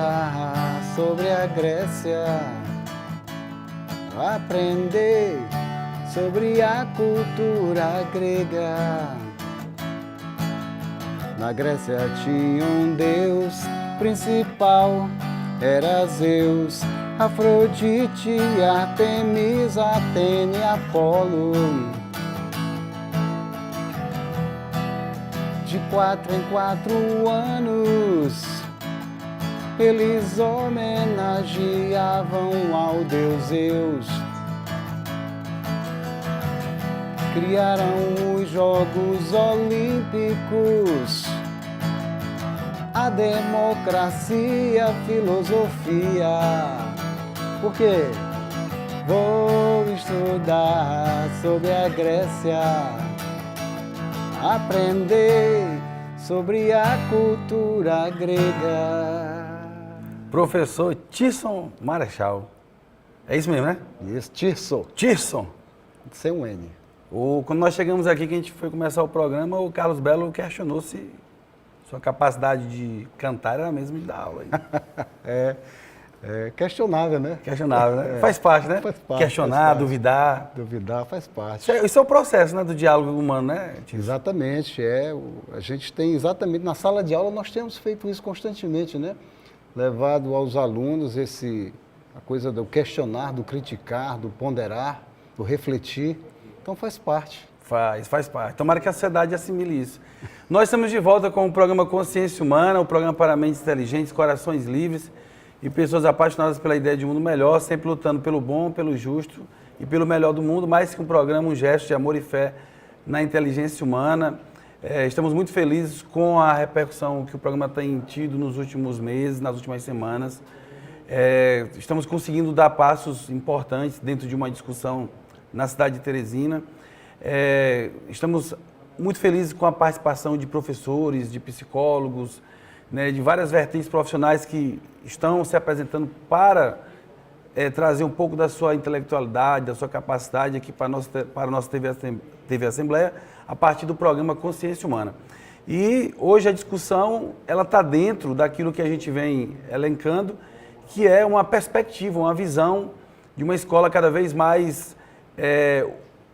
estudar sobre a Grécia, aprender sobre a cultura grega. Na Grécia tinha um deus principal, era Zeus, Afrodite, Artemis, Atene, Apolo. De 4 em 4 anos, eles homenageavam ao deus Zeus. Criaram os Jogos Olímpicos, a democracia, a filosofia. Por quê? Vou estudar sobre a Grécia, aprender sobre a cultura grega. Professor Tirson Marechal. É isso mesmo, né? Isso, Tirson. Tirson. Sem um N. Quando nós chegamos aqui, que a gente foi começar o programa, o Carlos Belo questionou se sua capacidade de cantar era a mesma de dar aula. É questionável, né? Questionável, né? Faz parte, né? Faz parte. Questionar, faz parte. duvidar. Duvidar faz parte. Isso é o processo, né, do diálogo humano, né, Tirson? Exatamente. A gente tem exatamente, na sala de aula nós temos feito isso constantemente, né? Levado aos alunos a coisa do questionar, do criticar, do ponderar, do refletir. Então faz parte. Faz parte. Tomara que a sociedade assimile isso. Nós estamos de volta com o programa Consciência Humana, o programa para mentes inteligentes, corações livres e pessoas apaixonadas pela ideia de um mundo melhor, sempre lutando pelo bom, pelo justo e pelo melhor do mundo, mais que um programa, um gesto de amor e fé na inteligência humana. Estamos muito felizes com a repercussão que o programa tem tido nos últimos meses, nas últimas semanas. Estamos conseguindo dar passos importantes dentro de uma discussão na cidade de Teresina. Estamos muito felizes com a participação de professores, de psicólogos, né, de várias vertentes profissionais que estão se apresentando para trazer um pouco da sua intelectualidade, da sua capacidade aqui para a nossa TV Assembleia, a partir do programa Consciência Humana. E hoje a discussão está dentro daquilo que a gente vem elencando, que é uma perspectiva, uma visão de uma escola cada vez mais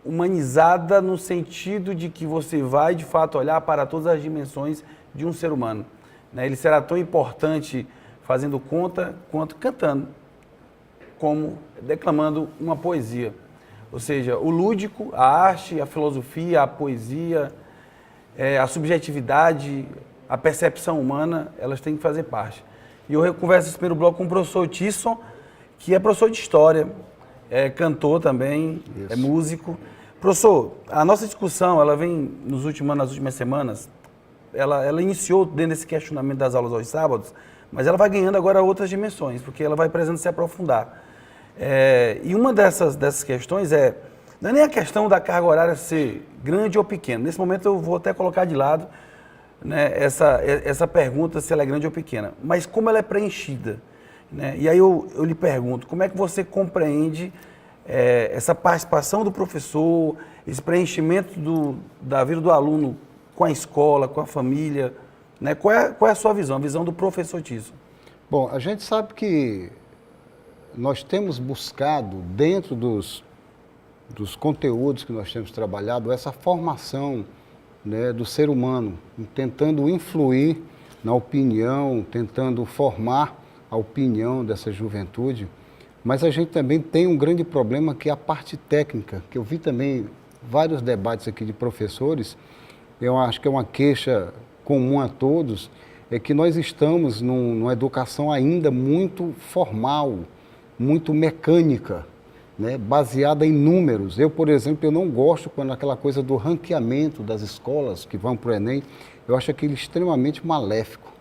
humanizada, no sentido de que você vai, de fato, olhar para todas as dimensões de um ser humano. Né? Ele será tão importante fazendo conta quanto cantando, como declamando uma poesia. Ou seja, o lúdico, a arte, a filosofia, a poesia, a subjetividade, a percepção humana, elas têm que fazer parte. E eu converso nesse primeiro bloco com o professor Tirson, que é professor de História, é cantor também, isso. É músico. Professor, a nossa discussão, ela vem nas últimas semanas, ela iniciou dentro desse questionamento das aulas aos sábados, mas ela vai ganhando agora outras dimensões, porque ela vai precisando se aprofundar. E uma dessas questões não é nem a questão da carga horária ser grande ou pequena. Nesse momento eu vou até colocar de lado, né, essa pergunta se ela é grande ou pequena, mas como ela é preenchida. Né? E aí eu lhe pergunto, como é que você compreende essa participação do professor, esse preenchimento da vida do aluno com a escola, com a família, né? Qual é a sua visão, a visão do professor Tirson? Bom, a gente sabe que nós temos buscado, dentro dos conteúdos que nós temos trabalhado, essa formação, né, do ser humano, tentando influir na opinião, tentando formar a opinião dessa juventude, mas a gente também tem um grande problema que é a parte técnica, que eu vi também vários debates aqui de professores, eu acho que é uma queixa comum a todos, é que nós estamos numa educação ainda muito formal, muito mecânica, né, baseada em números. Eu, por exemplo, eu não gosto quando aquela coisa do ranqueamento das escolas que vão para o Enem, eu acho aquilo extremamente maléfico.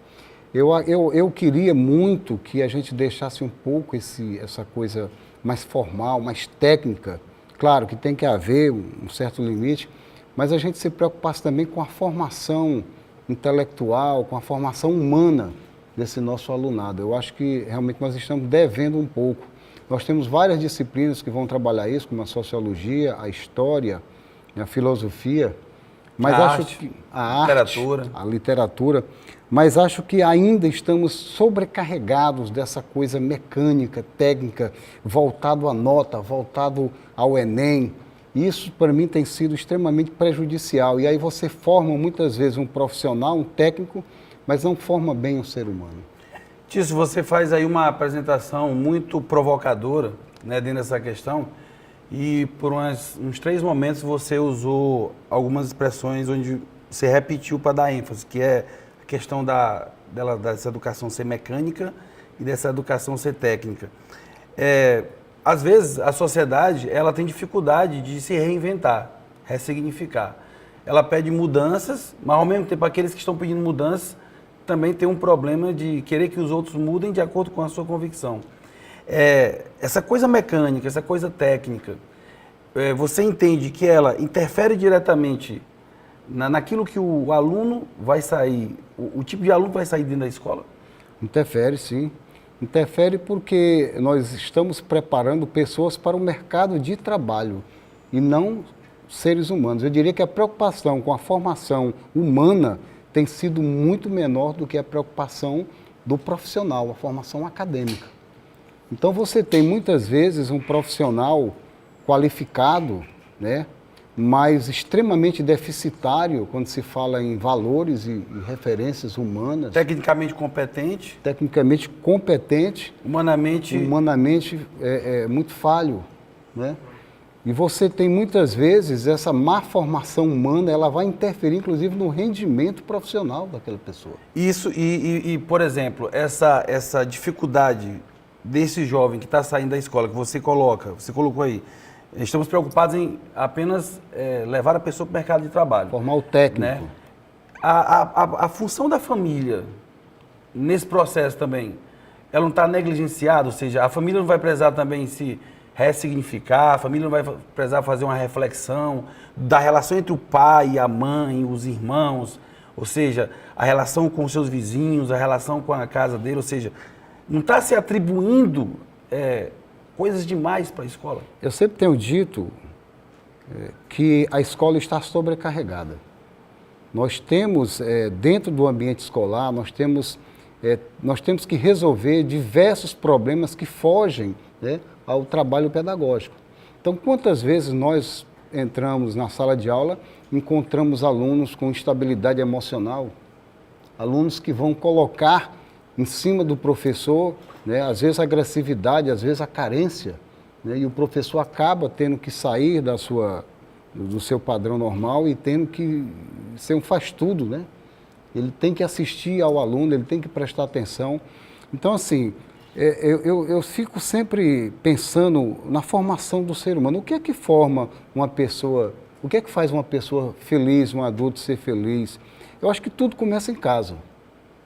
Eu queria muito que a gente deixasse um pouco essa coisa mais formal, mais técnica. Claro que tem que haver um certo limite, mas a gente se preocupasse também com a formação intelectual, com a formação humana desse nosso alunado. Eu acho que realmente nós estamos devendo um pouco. Nós temos várias disciplinas que vão trabalhar isso, como a sociologia, a história, a filosofia, mas a acho arte, que a literatura, mas acho que ainda estamos sobrecarregados dessa coisa mecânica, técnica, voltado à nota, voltado ao Enem. Isso, para mim, tem sido extremamente prejudicial. E aí você forma, muitas vezes, um profissional, um técnico, mas não forma bem um ser humano. Tício, você faz aí uma apresentação muito provocadora, né, dentro dessa questão, e por uns 3 momentos você usou algumas expressões onde você repetiu para dar ênfase, que é a questão dessa educação ser mecânica e dessa educação ser técnica. Às vezes, a sociedade ela tem dificuldade de se reinventar, ressignificar. Ela pede mudanças, mas ao mesmo tempo aqueles que estão pedindo mudanças também têm um problema de querer que os outros mudem de acordo com a sua convicção. Essa coisa mecânica, essa coisa técnica, você entende que ela interfere diretamente naquilo que o aluno vai sair, o tipo de aluno vai sair dentro da escola? Interfere, sim. Interfere porque nós estamos preparando pessoas para o mercado de trabalho e não seres humanos. Eu diria que a preocupação com a formação humana tem sido muito menor do que a preocupação do profissional, a formação acadêmica. Então você tem muitas vezes um profissional qualificado, né, mas extremamente deficitário quando se fala em valores e referências humanas. Tecnicamente competente. Tecnicamente competente. Humanamente muito falho, né? E você tem muitas vezes essa má formação humana, ela vai interferir inclusive no rendimento profissional daquela pessoa. Isso, por exemplo, essa dificuldade desse jovem que está saindo da escola, que você colocou aí, estamos preocupados em apenas levar a pessoa para o mercado de trabalho. Formar o técnico. Né? A função da família, nesse processo também, ela não está negligenciada, ou seja, a família não vai precisar também se ressignificar, a família não vai precisar fazer uma reflexão da relação entre o pai, a mãe, os irmãos, ou seja, a relação com os seus vizinhos, a relação com a casa dele, ou seja, não está se atribuindo coisas demais para a escola? Eu sempre tenho dito que a escola está sobrecarregada. Nós temos, dentro do ambiente escolar, nós temos que resolver diversos problemas que fogem, né, ao trabalho pedagógico. Então, quantas vezes nós entramos na sala de aula, encontramos alunos com instabilidade emocional, alunos que vão colocar em cima do professor, né, às vezes a agressividade, às vezes a carência, né, e o professor acaba tendo que sair do seu padrão normal e tendo que ser um faz-tudo, né? Ele tem que assistir ao aluno, ele tem que prestar atenção. Então, assim, eu fico sempre pensando na formação do ser humano. O que é que forma uma pessoa, o que é que faz uma pessoa feliz, um adulto ser feliz? Eu acho que tudo começa em casa,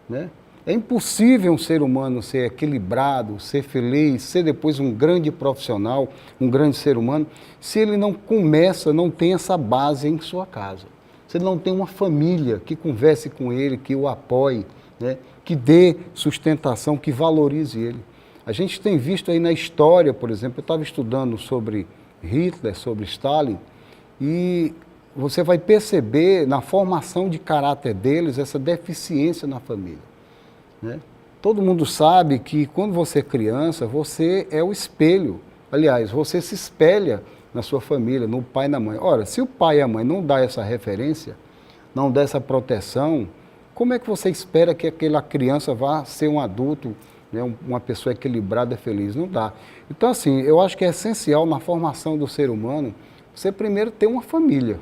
né? É impossível um ser humano ser equilibrado, ser feliz, ser depois um grande profissional, um grande ser humano, se ele não tem essa base em sua casa. Se ele não tem uma família que converse com ele, que o apoie, né, que dê sustentação, que valorize ele. A gente tem visto aí na história, por exemplo, eu estava estudando sobre Hitler, sobre Stalin, e você vai perceber na formação de caráter deles essa deficiência na família, né? Todo mundo sabe que quando você é criança, você é o espelho. Aliás, você se espelha na sua família, no pai e na mãe. Ora, se o pai e a mãe não dão essa referência, não dão essa proteção, como é que você espera que aquela criança vá ser um adulto, né, uma pessoa equilibrada e feliz? Não dá. Então, assim, eu acho que é essencial na formação do ser humano você primeiro ter uma família.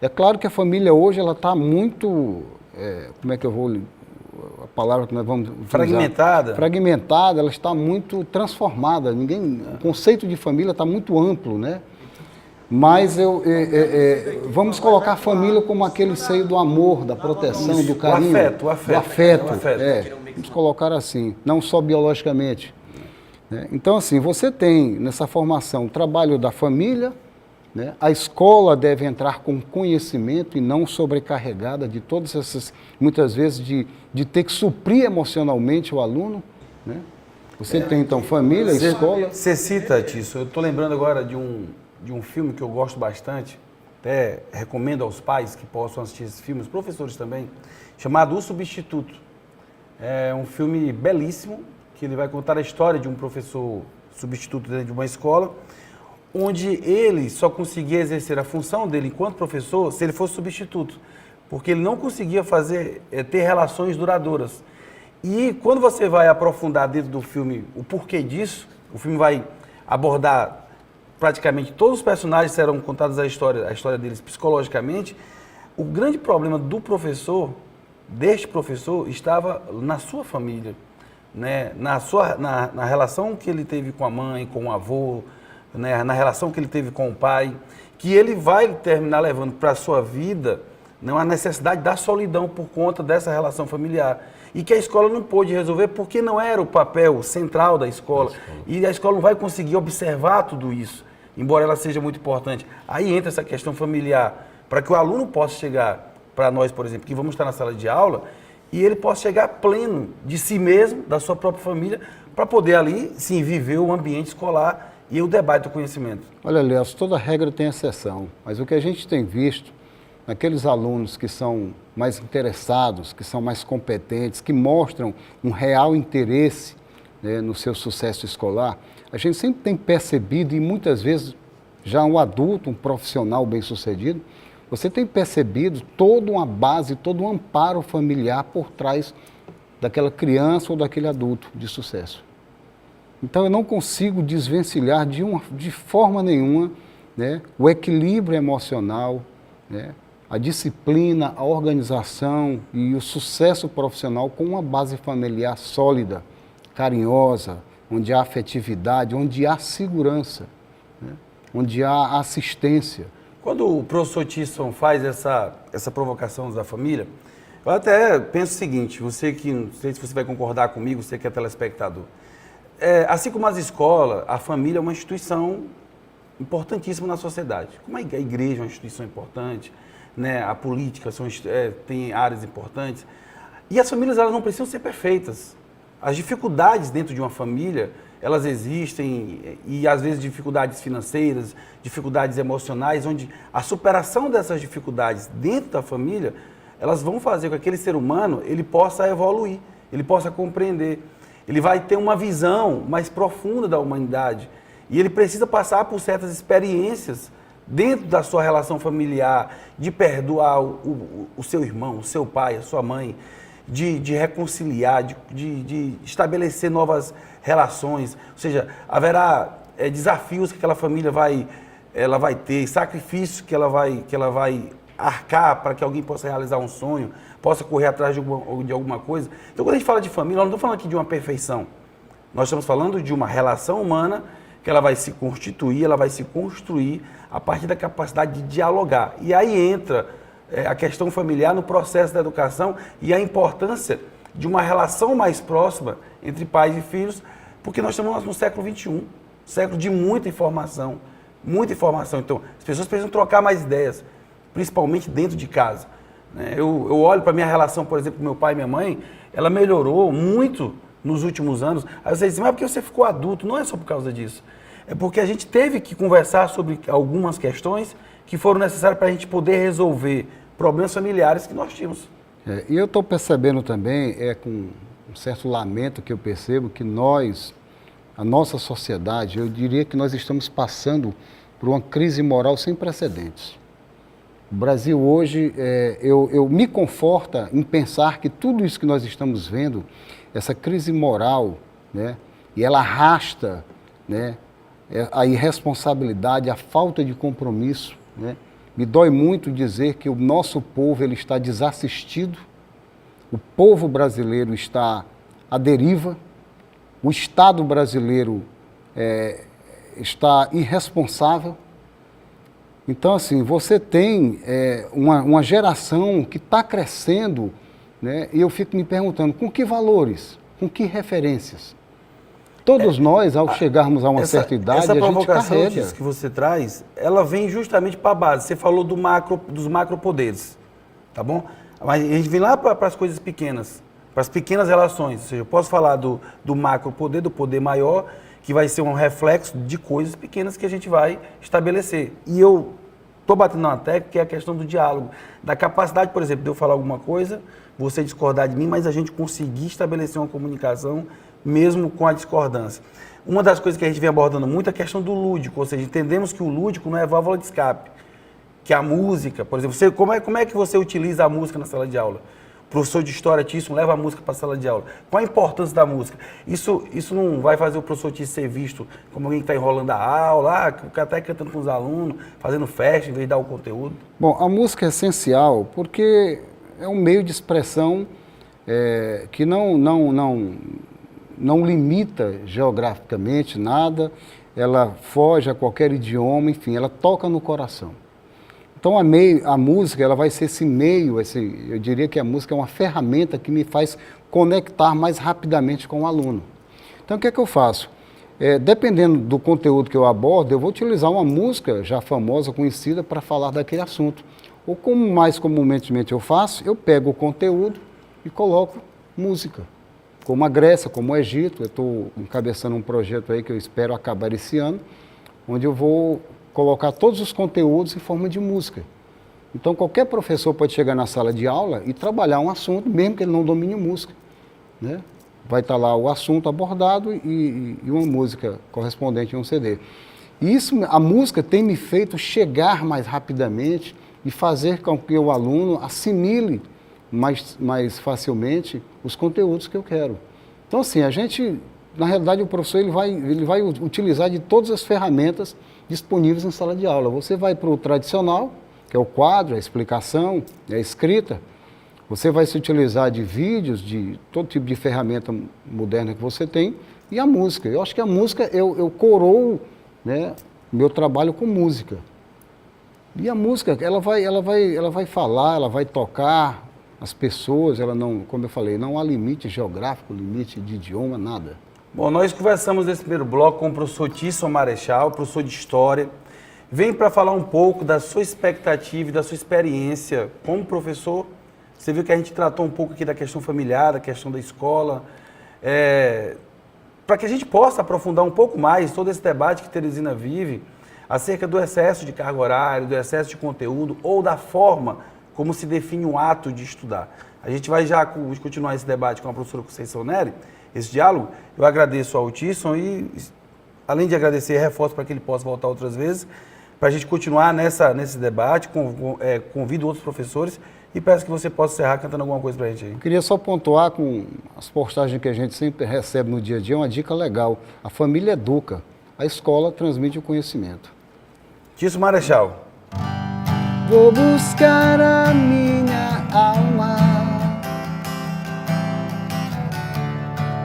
É claro que a família hoje ela está muito, como é que eu vou... a palavra que nós vamos utilizar, fragmentada, ela está muito transformada. O conceito de família está muito amplo, né? Mas vamos colocar a família como aquele seio do amor, da proteção, do carinho, do afeto. Vamos colocar assim, não só biologicamente, né? Então, assim, você tem nessa formação o trabalho da família, né? A escola deve entrar com conhecimento e não sobrecarregada de todas essas, muitas vezes, de ter que suprir emocionalmente o aluno, né? Você tem, então, família, escola... Você cita, Tício, eu estou lembrando agora de um filme que eu gosto bastante, até recomendo aos pais que possam assistir esse filme, os professores também, chamado O Substituto. É um filme belíssimo, que ele vai contar a história de um professor substituto dentro de uma escola, onde ele só conseguia exercer a função dele enquanto professor se ele fosse substituto, porque ele não conseguia ter relações duradouras. E quando você vai aprofundar dentro do filme o porquê disso, o filme vai abordar praticamente todos os personagens, serão contados a história deles psicologicamente. O grande problema deste professor, estava na sua família, né? Na relação que ele teve com a mãe, com o avô, né? Na relação que ele teve com o pai, que ele vai terminar levando para a sua vida, né? A necessidade da solidão por conta dessa relação familiar. E que a escola não pôde resolver porque não era o papel central da escola. E a escola não vai conseguir observar tudo isso, embora ela seja muito importante. Aí entra essa questão familiar, para que o aluno possa chegar, para nós, por exemplo, que vamos estar na sala de aula, e ele possa chegar pleno de si mesmo, da sua própria família, para poder ali, sim, viver o ambiente escolar e o debate do conhecimento. Olha, Léo, toda regra tem exceção, mas o que a gente tem visto, naqueles alunos que são mais interessados, que são mais competentes, que mostram um real interesse, né, no seu sucesso escolar, a gente sempre tem percebido, e muitas vezes já um adulto, um profissional bem-sucedido, você tem percebido toda uma base, todo um amparo familiar por trás daquela criança ou daquele adulto de sucesso. Então eu não consigo desvencilhar de forma nenhuma, né, o equilíbrio emocional, né, a disciplina, a organização e o sucesso profissional com uma base familiar sólida, carinhosa, onde há afetividade, onde há segurança, né, onde há assistência. Quando o professor Tisson faz essa provocação da família, eu até penso o seguinte, você que, não sei se você vai concordar comigo, você que é telespectador, assim como as escolas, a família é uma instituição importantíssima na sociedade. Como a igreja é uma instituição importante, né, a política tem áreas importantes, e as famílias elas não precisam ser perfeitas. As dificuldades dentro de uma família, elas existem, e às vezes dificuldades financeiras, dificuldades emocionais, onde a superação dessas dificuldades dentro da família, elas vão fazer com que aquele ser humano ele possa evoluir, ele possa compreender, ele vai ter uma visão mais profunda da humanidade, e ele precisa passar por certas experiências dentro da sua relação familiar, de perdoar o seu irmão, o seu pai, a sua mãe, de reconciliar, de estabelecer novas relações, ou seja, haverá desafios que aquela família ela vai ter, sacrifícios que ela vai arcar para que alguém possa realizar um sonho, possa correr atrás de alguma coisa. Então, quando a gente fala de família, nós não estamos falando aqui de uma perfeição, nós estamos falando de uma relação humana que ela vai se constituir, ela vai se construir a partir da capacidade de dialogar. E aí entra a questão familiar no processo da educação e a importância de uma relação mais próxima entre pais e filhos, porque nós estamos no século XXI, século de muita informação. Então, as pessoas precisam trocar mais ideias, principalmente dentro de casa. Eu olho para a minha relação, por exemplo, com meu pai e minha mãe, ela melhorou muito nos últimos anos. Aí você diz, mas é porque você ficou adulto? Não é só por causa disso. É porque a gente teve que conversar sobre algumas questões que foram necessárias para a gente poder resolver problemas familiares que nós tínhamos. E eu estou percebendo também, com um certo lamento que eu percebo, que a nossa sociedade, eu diria que nós estamos passando por uma crise moral sem precedentes. O Brasil hoje, eu me conforta em pensar que tudo isso que nós estamos vendo, essa crise moral, né, e ela arrasta, né, a irresponsabilidade, a falta de compromisso, né. Me dói muito dizer que o nosso povo ele está desassistido, o povo brasileiro está à deriva, o Estado brasileiro está irresponsável. Então, assim, você tem uma geração que está crescendo, né, e eu fico me perguntando, com que valores, com que referências? Todos nós, ao chegarmos a uma certa idade, essa a gente provocação carrega. que você traz, ela vem justamente para a base. Você falou dos macropoderes, tá bom? Mas a gente vem lá para as coisas pequenas, para as pequenas relações. Ou seja, eu posso falar do macropoder, do poder maior, que vai ser um reflexo de coisas pequenas que a gente vai estabelecer. E eu estou batendo uma tecla, que é a questão do diálogo, da capacidade, por exemplo, de eu falar alguma coisa, você discordar de mim, mas a gente conseguir estabelecer uma comunicação mesmo com a discordância. Uma das coisas que a gente vem abordando muito é a questão do lúdico, ou seja, entendemos que o lúdico não é válvula de escape, que a música, por exemplo, como é que você utiliza a música na sala de aula? O professor de história Tício leva a música para a sala de aula. Qual a importância da música? Isso não vai fazer o professor Tício ser visto como alguém que está enrolando a aula, o cara está cantando com os alunos, fazendo festa em vez de dar o conteúdo? Bom, a música é essencial porque é um meio de expressão que não limita geograficamente nada, ela foge a qualquer idioma, enfim, ela toca no coração. Então a música ela vai ser esse meio, eu diria que a música é uma ferramenta que me faz conectar mais rapidamente com o aluno. Então o que é que eu faço? Dependendo do conteúdo que eu abordo, eu vou utilizar uma música já famosa, conhecida, para falar daquele assunto. Ou como mais comumente eu faço, eu pego o conteúdo e coloco música. Como a Grécia, como o Egito, eu estou encabeçando um projeto aí que eu espero acabar esse ano, onde eu vou colocar todos os conteúdos em forma de música. Então qualquer professor pode chegar na sala de aula e trabalhar um assunto, mesmo que ele não domine música, né? Vai estar lá o assunto abordado e uma música correspondente em um CD. E a música tem me feito chegar mais rapidamente e fazer com que o aluno assimile mais facilmente os conteúdos que eu quero. Então assim, na realidade o professor ele vai utilizar de todas as ferramentas disponíveis em sala de aula. Você vai para o tradicional, que é o quadro, a explicação, a escrita. Você vai se utilizar de vídeos, de todo tipo de ferramenta moderna que você tem, e a música. Eu acho que a música, eu coroo, né, meu trabalho com música. E a música, ela vai falar, ela vai tocar as pessoas, ela não, como eu falei, não há limite geográfico, limite de idioma, nada. Bom, nós conversamos nesse primeiro bloco com o professor Tício Marechal, professor de História. Vem para falar um pouco da sua expectativa e da sua experiência como professor. Você viu que a gente tratou um pouco aqui da questão familiar, da questão da escola, para que a gente possa aprofundar um pouco mais todo esse debate que Teresina vive acerca do excesso de carga horária, do excesso de conteúdo ou da forma como se define um ato de estudar. A gente vai já continuar esse debate com a professora Conceição Nery, esse diálogo. Eu agradeço ao Tício e, além de agradecer, reforço para que ele possa voltar outras vezes, para a gente continuar nesse debate, convido outros professores e peço que você possa encerrar cantando alguma coisa para a gente aí. Eu queria só pontuar com as postagens que a gente sempre recebe no dia a dia, uma dica legal. A família educa, a escola transmite o conhecimento. Tício Marechal. Vou buscar a minha alma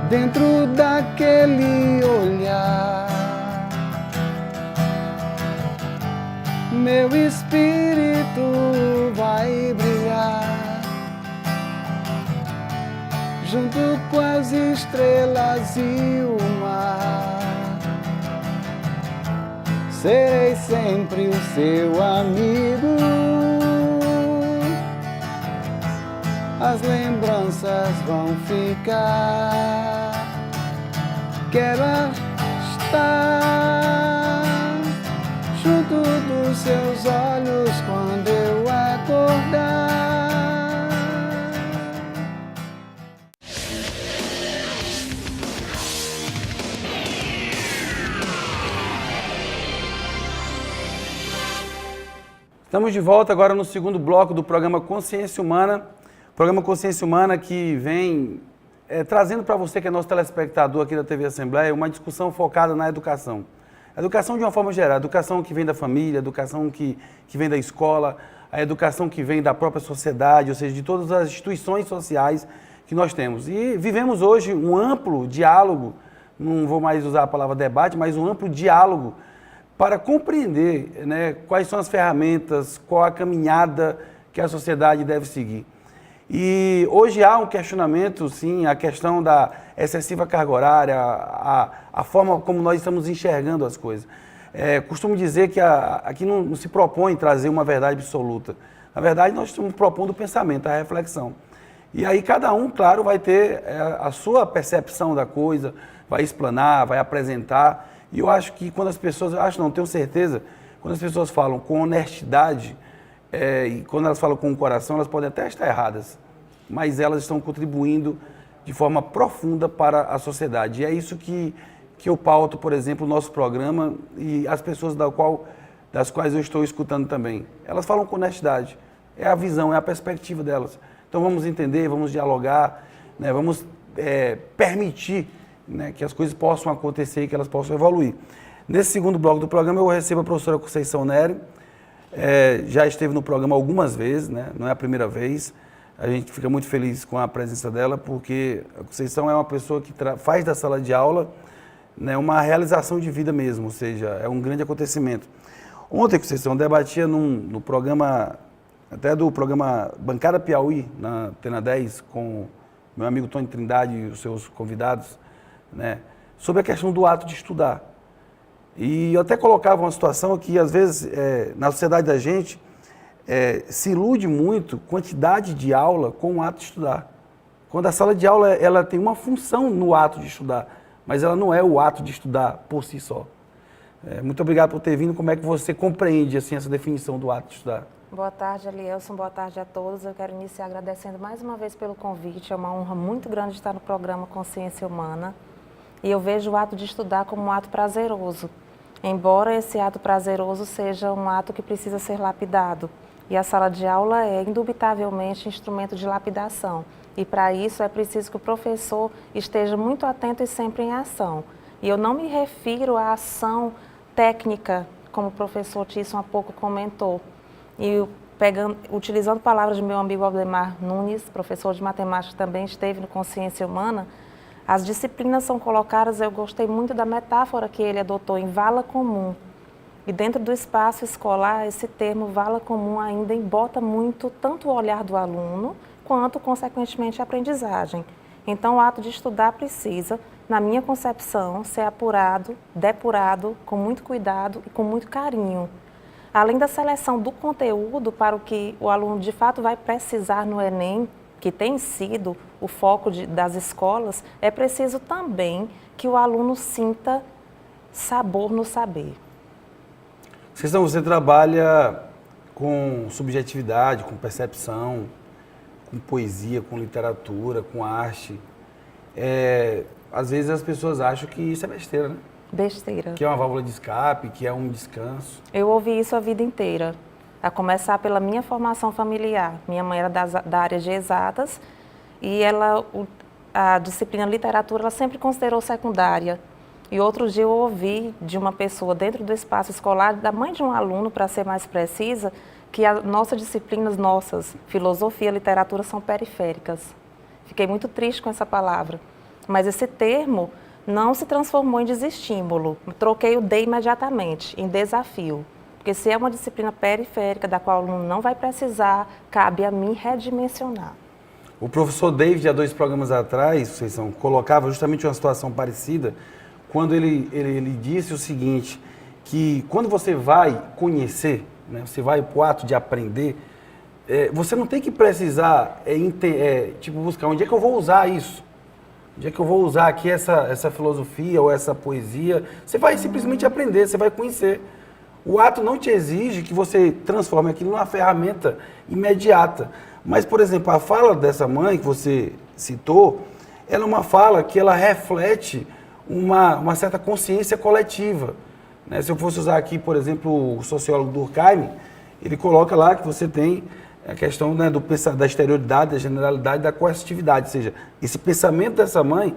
dentro daquele olhar. Meu espírito vai brilhar junto com as estrelas e o mar. Serei sempre o seu amigo. As lembranças vão ficar. Quero estar junto dos seus olhos quando eu acordar. Estamos de volta agora no segundo bloco do programa Consciência Humana. Programa Consciência Humana que vem trazendo para você, que é nosso telespectador aqui da TV Assembleia, uma discussão focada na educação. A educação de uma forma geral, a educação que vem da família, a educação que vem da escola, a educação que vem da própria sociedade, ou seja, de todas as instituições sociais que nós temos. E vivemos hoje um amplo diálogo, não vou mais usar a palavra debate, mas um amplo diálogo para compreender, né, quais são as ferramentas, qual a caminhada que a sociedade deve seguir. E hoje há um questionamento, sim, a questão da excessiva carga horária, a forma como nós estamos enxergando as coisas. Costumo dizer que aqui não se propõe trazer uma verdade absoluta. Na verdade, nós estamos propondo o pensamento, a reflexão. E aí cada um, claro, vai ter a sua percepção da coisa, vai explanar, vai apresentar. E eu acho que quando as pessoas, tenho certeza, quando as pessoas falam com honestidade, e quando elas falam com o coração, elas podem até estar erradas, mas elas estão contribuindo de forma profunda para a sociedade. E é isso que eu pauto, por exemplo, o nosso programa e as pessoas das quais eu estou escutando também. Elas falam com honestidade, é a visão, é a perspectiva delas. Então vamos entender, vamos dialogar, né, vamos permitir, né, que as coisas possam acontecer e que elas possam evoluir. Nesse segundo bloco do programa eu recebo a professora Conceição Nery, já esteve no programa algumas vezes, né, não é a primeira vez. A gente fica muito feliz com a presença dela, porque a Conceição é uma pessoa que faz da sala de aula, né, uma realização de vida mesmo, ou seja, é um grande acontecimento. Ontem, Conceição, debatia no programa, até do programa Bancada Piauí, na Antena 10, com meu amigo Tony Trindade e os seus convidados, né, sobre a questão do ato de estudar. E eu até colocava uma situação que, às vezes, na sociedade da gente, se ilude muito quantidade de aula com o ato de estudar. Quando a sala de aula ela tem uma função no ato de estudar, mas ela não é o ato de estudar por si só. Muito obrigado por ter vindo. Como é que você compreende assim, essa definição do ato de estudar? Boa tarde, Elielson. Boa tarde a todos. Eu quero iniciar agradecendo mais uma vez pelo convite. É uma honra muito grande estar no programa Consciência Humana. E eu vejo o ato de estudar como um ato prazeroso, embora esse ato prazeroso seja um ato que precisa ser lapidado. E a sala de aula é, indubitavelmente, instrumento de lapidação. E, para isso, é preciso que o professor esteja muito atento e sempre em ação. E eu não me refiro à ação técnica, como o professor Tisson há pouco comentou. E, utilizando palavras do meu amigo Aldemar Nunes, professor de matemática, também esteve no Consciência Humana, as disciplinas são colocadas, eu gostei muito da metáfora que ele adotou, em vala comum. E dentro do espaço escolar, esse termo vala comum ainda embota muito tanto o olhar do aluno, quanto, consequentemente, a aprendizagem. Então, o ato de estudar precisa, na minha concepção, ser apurado, depurado, com muito cuidado e com muito carinho. Além da seleção do conteúdo para o que o aluno, de fato, vai precisar no Enem, que tem sido o foco das escolas, é preciso também que o aluno sinta sabor no saber. Conceição, você trabalha com subjetividade, com percepção, com poesia, com literatura, com arte. Às vezes as pessoas acham que isso é besteira, né? Besteira. Que é uma válvula de escape, que é um descanso. Eu ouvi isso a vida inteira, a começar pela minha formação familiar. Minha mãe era da área de exatas e a disciplina literatura ela sempre considerou secundária. E outro dia eu ouvi de uma pessoa dentro do espaço escolar, da mãe de um aluno, para ser mais precisa, que as nossas disciplinas, filosofia e literatura, são periféricas. Fiquei muito triste com essa palavra. Mas esse termo não se transformou em desestímulo. Troquei o de imediatamente, em desafio. Porque se é uma disciplina periférica, da qual o aluno não vai precisar, cabe a mim redimensionar. O professor David, há 2 programas atrás, colocava justamente uma situação parecida, quando ele disse o seguinte, que quando você vai conhecer, né, você vai para o ato de aprender, você não tem que precisar buscar onde é que eu vou usar isso, onde é que eu vou usar aqui essa filosofia ou essa poesia. Você vai simplesmente aprender, você vai conhecer. O ato não te exige que você transforme aquilo numa ferramenta imediata. Mas, por exemplo, a fala dessa mãe que você citou, ela é uma fala que ela reflete uma certa consciência coletiva. Né? Se eu fosse usar aqui, por exemplo, o sociólogo Durkheim, ele coloca lá que você tem a questão, né, da exterioridade, da generalidade, da coercitividade. Ou seja, esse pensamento dessa mãe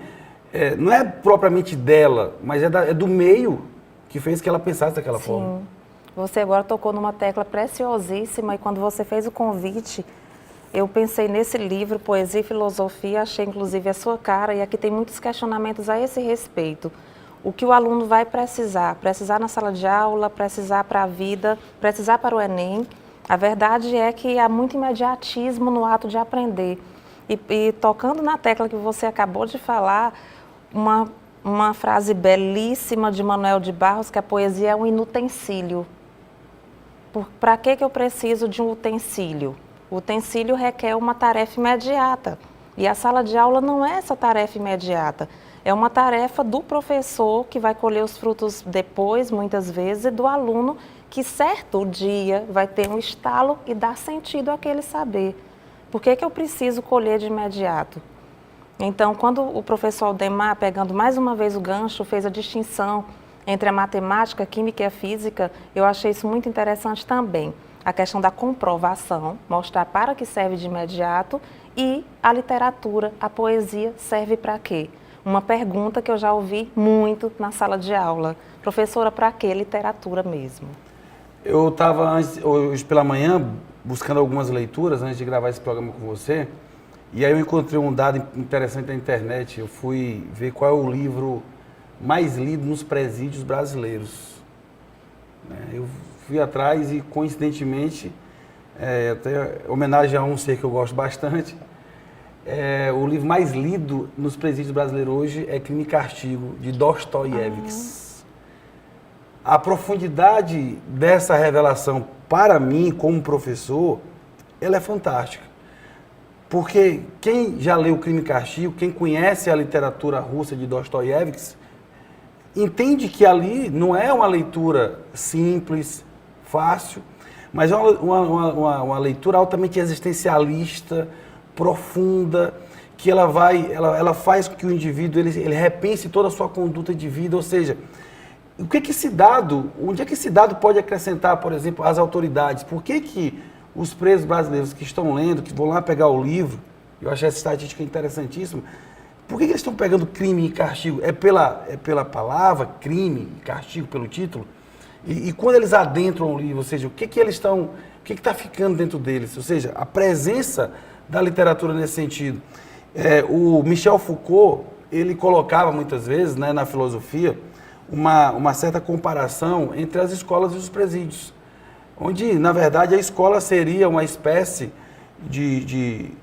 não é propriamente dela, mas é do meio que fez que ela pensasse daquela forma. Você agora tocou numa tecla preciosíssima e quando você fez o convite, eu pensei nesse livro, Poesia e Filosofia, achei inclusive a sua cara e aqui tem muitos questionamentos a esse respeito. O que o aluno vai precisar na sala de aula, precisar para a vida, precisar para o Enem. A verdade é que há muito imediatismo no ato de aprender. E tocando na tecla que você acabou de falar, uma frase belíssima de Manuel de Barros, que a poesia é um inutensílio. Para que eu preciso de um utensílio? O utensílio requer uma tarefa imediata. E a sala de aula não é essa tarefa imediata. É uma tarefa do professor, que vai colher os frutos depois, muitas vezes, e do aluno, que certo dia vai ter um estalo e dar sentido àquele saber. Por que que eu preciso colher de imediato? Então, quando o professor Aldemar, pegando mais uma vez o gancho, fez a distinção entre a matemática, a química e a física, eu achei isso muito interessante também. A questão da comprovação, mostrar para que serve de imediato, e a literatura, a poesia, serve para quê? Uma pergunta que eu já ouvi muito na sala de aula. Professora, para que literatura mesmo? Eu estava hoje pela manhã buscando algumas leituras antes de gravar esse programa com você, e aí eu encontrei um dado interessante na internet. Eu fui ver qual é o livro mais lido nos presídios brasileiros. Eu fui atrás e, coincidentemente, até homenagem a um ser que eu gosto bastante, o livro mais lido nos presídios brasileiros hoje é Crime e Castigo, de Dostoiévski. A profundidade dessa revelação, para mim, como professor, ela é fantástica. Porque quem já leu Crime e Castigo, quem conhece a literatura russa de Dostoiévski, entende que ali não é uma leitura simples, fácil, mas é uma leitura altamente existencialista, profunda, que ela faz com que o indivíduo ele repense toda a sua conduta de vida. Ou seja, onde é que esse dado pode acrescentar, por exemplo, às autoridades? Por que os presos brasileiros que estão lendo, que vão lá pegar o livro, eu achei essa estatística interessantíssima, por que eles estão pegando crime e castigo? É pela palavra, crime e castigo, pelo título? E quando eles adentram o livro, ou seja, o que está ficando dentro deles? Ou seja, a presença da literatura nesse sentido. O Michel Foucault, ele colocava muitas vezes, né, na filosofia, uma certa comparação entre as escolas e os presídios, onde, na verdade, a escola seria uma espécie de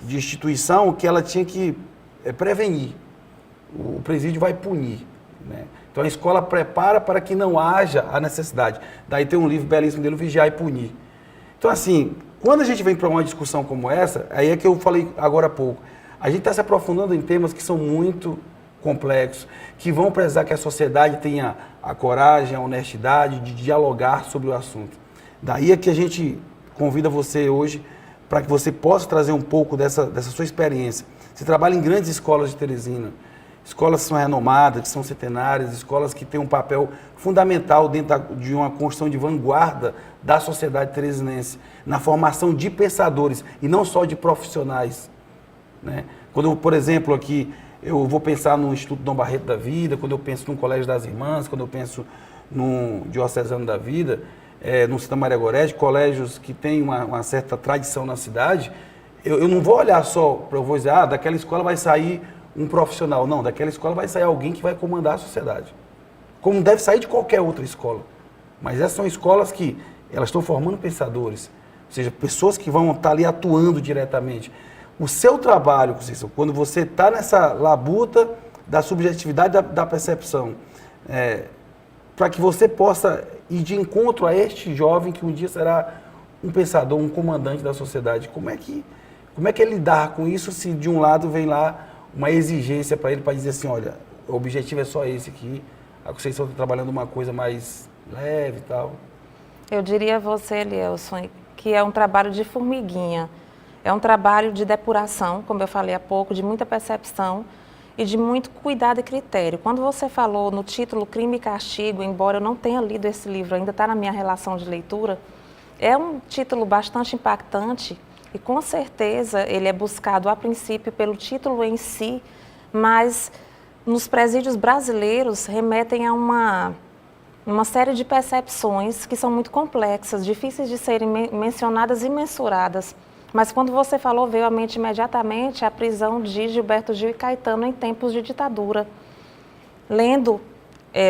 instituição que ela tinha que prevenir. O presídio vai punir, né? Então a escola prepara para que não haja a necessidade. Daí tem um livro belíssimo dele, Vigiar e Punir. Então, assim, quando a gente vem para uma discussão como essa, aí é que eu falei agora há pouco, a gente está se aprofundando em temas que são muito complexos, que vão precisar que a sociedade tenha a coragem, a honestidade de dialogar sobre o assunto. Daí é que a gente convida você hoje para que você possa trazer um pouco dessa sua experiência. Você trabalha em grandes escolas de Teresina, escolas que são renomadas, que são centenárias, escolas que têm um papel fundamental dentro de uma construção de vanguarda da sociedade teresinense, na formação de pensadores e não só de profissionais, né? Quando, por exemplo, aqui eu vou pensar no Instituto Dom Barreto da Vida, quando eu penso no Colégio das Irmãs, quando eu penso no Diocesano da Vida, no Santa Maria Gorete, colégios que têm uma certa tradição na cidade, eu não vou olhar só, eu vou dizer, daquela escola vai sair um profissional. Não, daquela escola vai sair alguém que vai comandar a sociedade. Como deve sair de qualquer outra escola. Mas essas são escolas que elas estão formando pensadores, ou seja, pessoas que vão estar ali atuando diretamente. O seu trabalho, quando você está nessa labuta da subjetividade da percepção, para que você possa ir de encontro a este jovem que um dia será um pensador, um comandante da sociedade, como é que ele lidar com isso se de um lado vem lá uma exigência para ele, para dizer assim, olha, o objetivo é só esse aqui, a Conceição está trabalhando uma coisa mais leve e tal? Eu diria a você, Elielson, que é um trabalho de formiguinha, é um trabalho de depuração, como eu falei há pouco, de muita percepção e de muito cuidado e critério. Quando você falou no título Crime e Castigo, embora eu não tenha lido esse livro, ainda está na minha relação de leitura, é um título bastante impactante e com certeza ele é buscado a princípio pelo título em si, mas nos presídios brasileiros remetem a uma série de percepções que são muito complexas, difíceis de serem mencionadas e mensuradas. Mas quando você falou, veio à mente imediatamente a prisão de Gilberto Gil e Caetano em tempos de ditadura. Lendo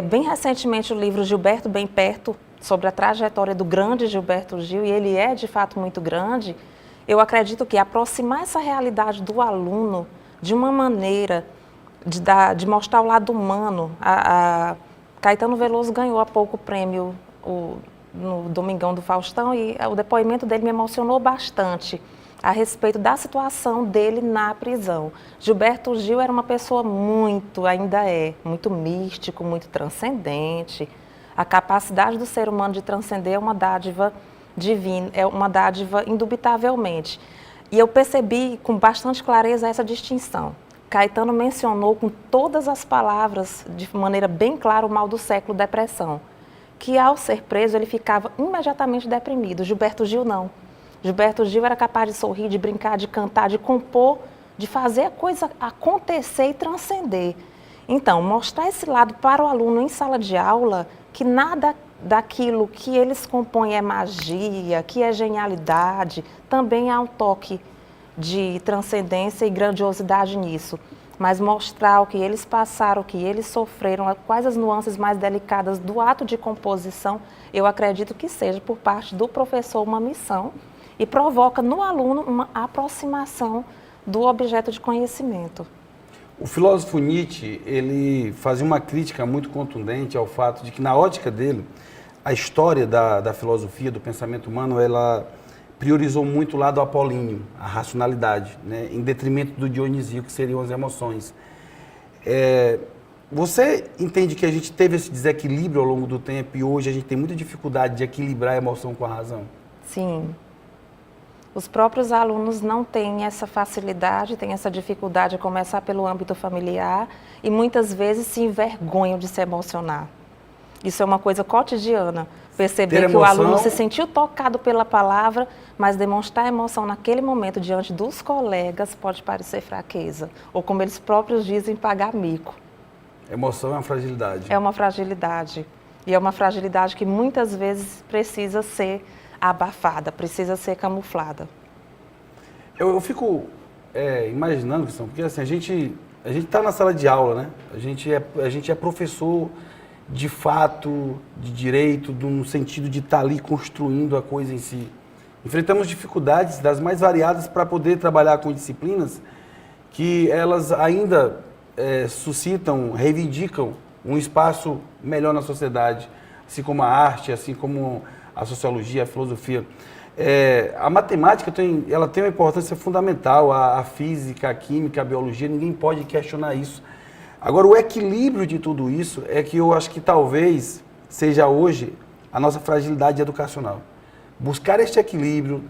bem recentemente o livro Gilberto Bem Perto, sobre a trajetória do grande Gilberto Gil, e ele é de fato muito grande, eu acredito que aproximar essa realidade do aluno de uma maneira de mostrar o lado humano. Caetano Veloso ganhou há pouco o prêmio no Domingão do Faustão e o depoimento dele me emocionou bastante a respeito da situação dele na prisão. Gilberto Gil era uma pessoa ainda é, muito místico, muito transcendente, A capacidade do ser humano de transcender é uma dádiva divina, é uma dádiva indubitavelmente. E eu percebi com bastante clareza essa distinção. Caetano mencionou com todas as palavras, de maneira bem clara, o mal do século, depressão. Que ao ser preso ele ficava imediatamente deprimido. Gilberto Gil não. Gilberto Gil era capaz de sorrir, de brincar, de cantar, de compor, de fazer a coisa acontecer e transcender. Então, mostrar esse lado para o aluno em sala de aula, que nada daquilo que eles compõem é magia, que é genialidade, também há um toque de transcendência e grandiosidade nisso. Mas mostrar o que eles passaram, o que eles sofreram, quais as nuances mais delicadas do ato de composição, eu acredito que seja por parte do professor uma missão e provoca no aluno uma aproximação do objeto de conhecimento. O filósofo Nietzsche, ele fazia uma crítica muito contundente ao fato de que, na ótica dele, a história da filosofia, do pensamento humano, ela priorizou muito o lado apolíneo, a racionalidade, né, em detrimento do dionisio, que seriam as emoções. Você entende que a gente teve esse desequilíbrio ao longo do tempo e hoje a gente tem muita dificuldade de equilibrar a emoção com a razão? Sim. Os próprios alunos não têm essa facilidade, têm essa dificuldade de começar pelo âmbito familiar e muitas vezes se envergonham de se emocionar. Isso é uma coisa cotidiana. Perceber que o aluno se sentiu tocado pela palavra, mas demonstrar emoção naquele momento diante dos colegas pode parecer fraqueza. Ou, como eles próprios dizem, pagar mico. Emoção é uma fragilidade. É uma fragilidade. E é uma fragilidade que muitas vezes precisa ser abafada, precisa ser camuflada. Eu fico imaginando, porque assim, a gente está na sala de aula, né? A gente é professor de fato, de direito, no sentido de estar ali construindo a coisa em si. Enfrentamos dificuldades das mais variadas para poder trabalhar com disciplinas que elas ainda suscitam, reivindicam um espaço melhor na sociedade, assim como a arte, assim como a sociologia, a filosofia. A matemática ela tem uma importância fundamental, a física, a química, a biologia, ninguém pode questionar isso. Agora, o equilíbrio de tudo isso é que eu acho que talvez seja hoje a nossa fragilidade educacional. Buscar este equilíbrio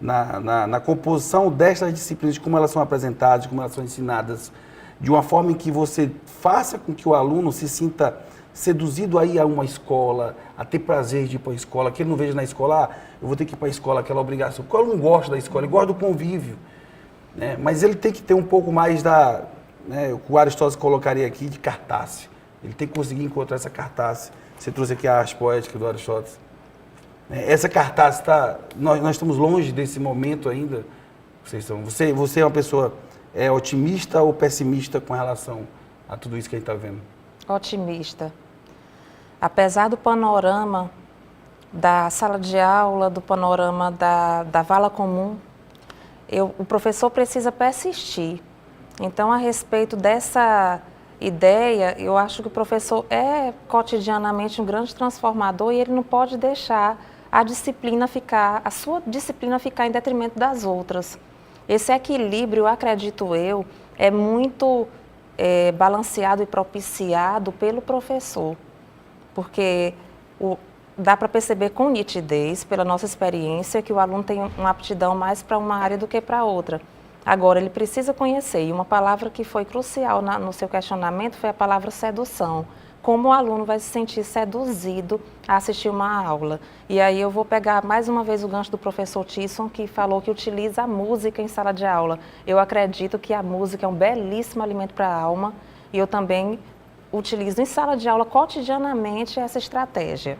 na composição destas disciplinas, de como elas são apresentadas, de como elas são ensinadas, de uma forma em que você faça com que o aluno se sinta seduzido a ir a uma escola, a ter prazer de ir para a escola, que ele não veja na escola, eu vou ter que ir para a escola, aquela obrigação. Porque o aluno gosta da escola, ele gosta do convívio, né? Mas ele tem que ter um pouco mais o que o Aristóteles colocaria aqui de cartaz. Ele tem que conseguir encontrar essa cartaz. Você trouxe aqui a arte poética do Aristóteles. Essa cartaz nós estamos longe desse momento ainda. Você é uma pessoa otimista ou pessimista com relação a tudo isso que a gente está vendo? Otimista. Apesar do panorama da sala de aula, do panorama da vala comum, o professor precisa persistir. Então, a respeito dessa ideia, eu acho que o professor é cotidianamente um grande transformador e ele não pode deixar a sua disciplina ficar em detrimento das outras. Esse equilíbrio, acredito eu, é muito balanceado e propiciado pelo professor, porque dá para perceber com nitidez, pela nossa experiência, que o aluno tem uma aptidão mais para uma área do que para outra. Agora, ele precisa conhecer, e uma palavra que foi crucial no seu questionamento foi a palavra sedução. Como o aluno vai se sentir seduzido a assistir uma aula. E aí eu vou pegar mais uma vez o gancho do professor Tisson, que falou que utiliza a música em sala de aula. Eu acredito que a música é um belíssimo alimento para a alma, e eu também utilizo em sala de aula cotidianamente essa estratégia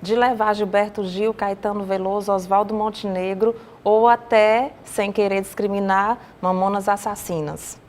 de levar Gilberto Gil, Caetano Veloso, Oswaldo Montenegro, ou até, sem querer discriminar, Mamonas Assassinas,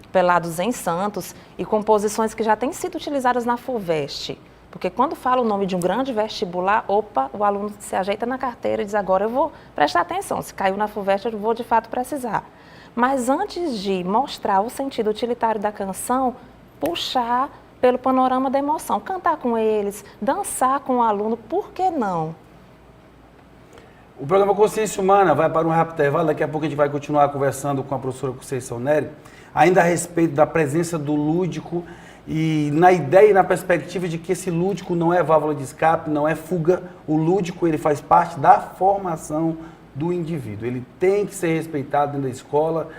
Pelados em Santos, e composições que já têm sido utilizadas na FUVEST. Porque quando fala o nome de um grande vestibular, o aluno se ajeita na carteira e diz, agora eu vou prestar atenção, se caiu na FUVEST eu vou de fato precisar. Mas antes de mostrar o sentido utilitário da canção, puxar pelo panorama da emoção, cantar com eles, dançar com o aluno, por que não? O programa Consciência Humana vai para um rápido intervalo, daqui a pouco a gente vai continuar conversando com a professora Conceição Nery, ainda a respeito da presença do lúdico e na ideia e na perspectiva de que esse lúdico não é válvula de escape, não é fuga. O lúdico, ele faz parte da formação do indivíduo. Ele tem que ser respeitado dentro da escola,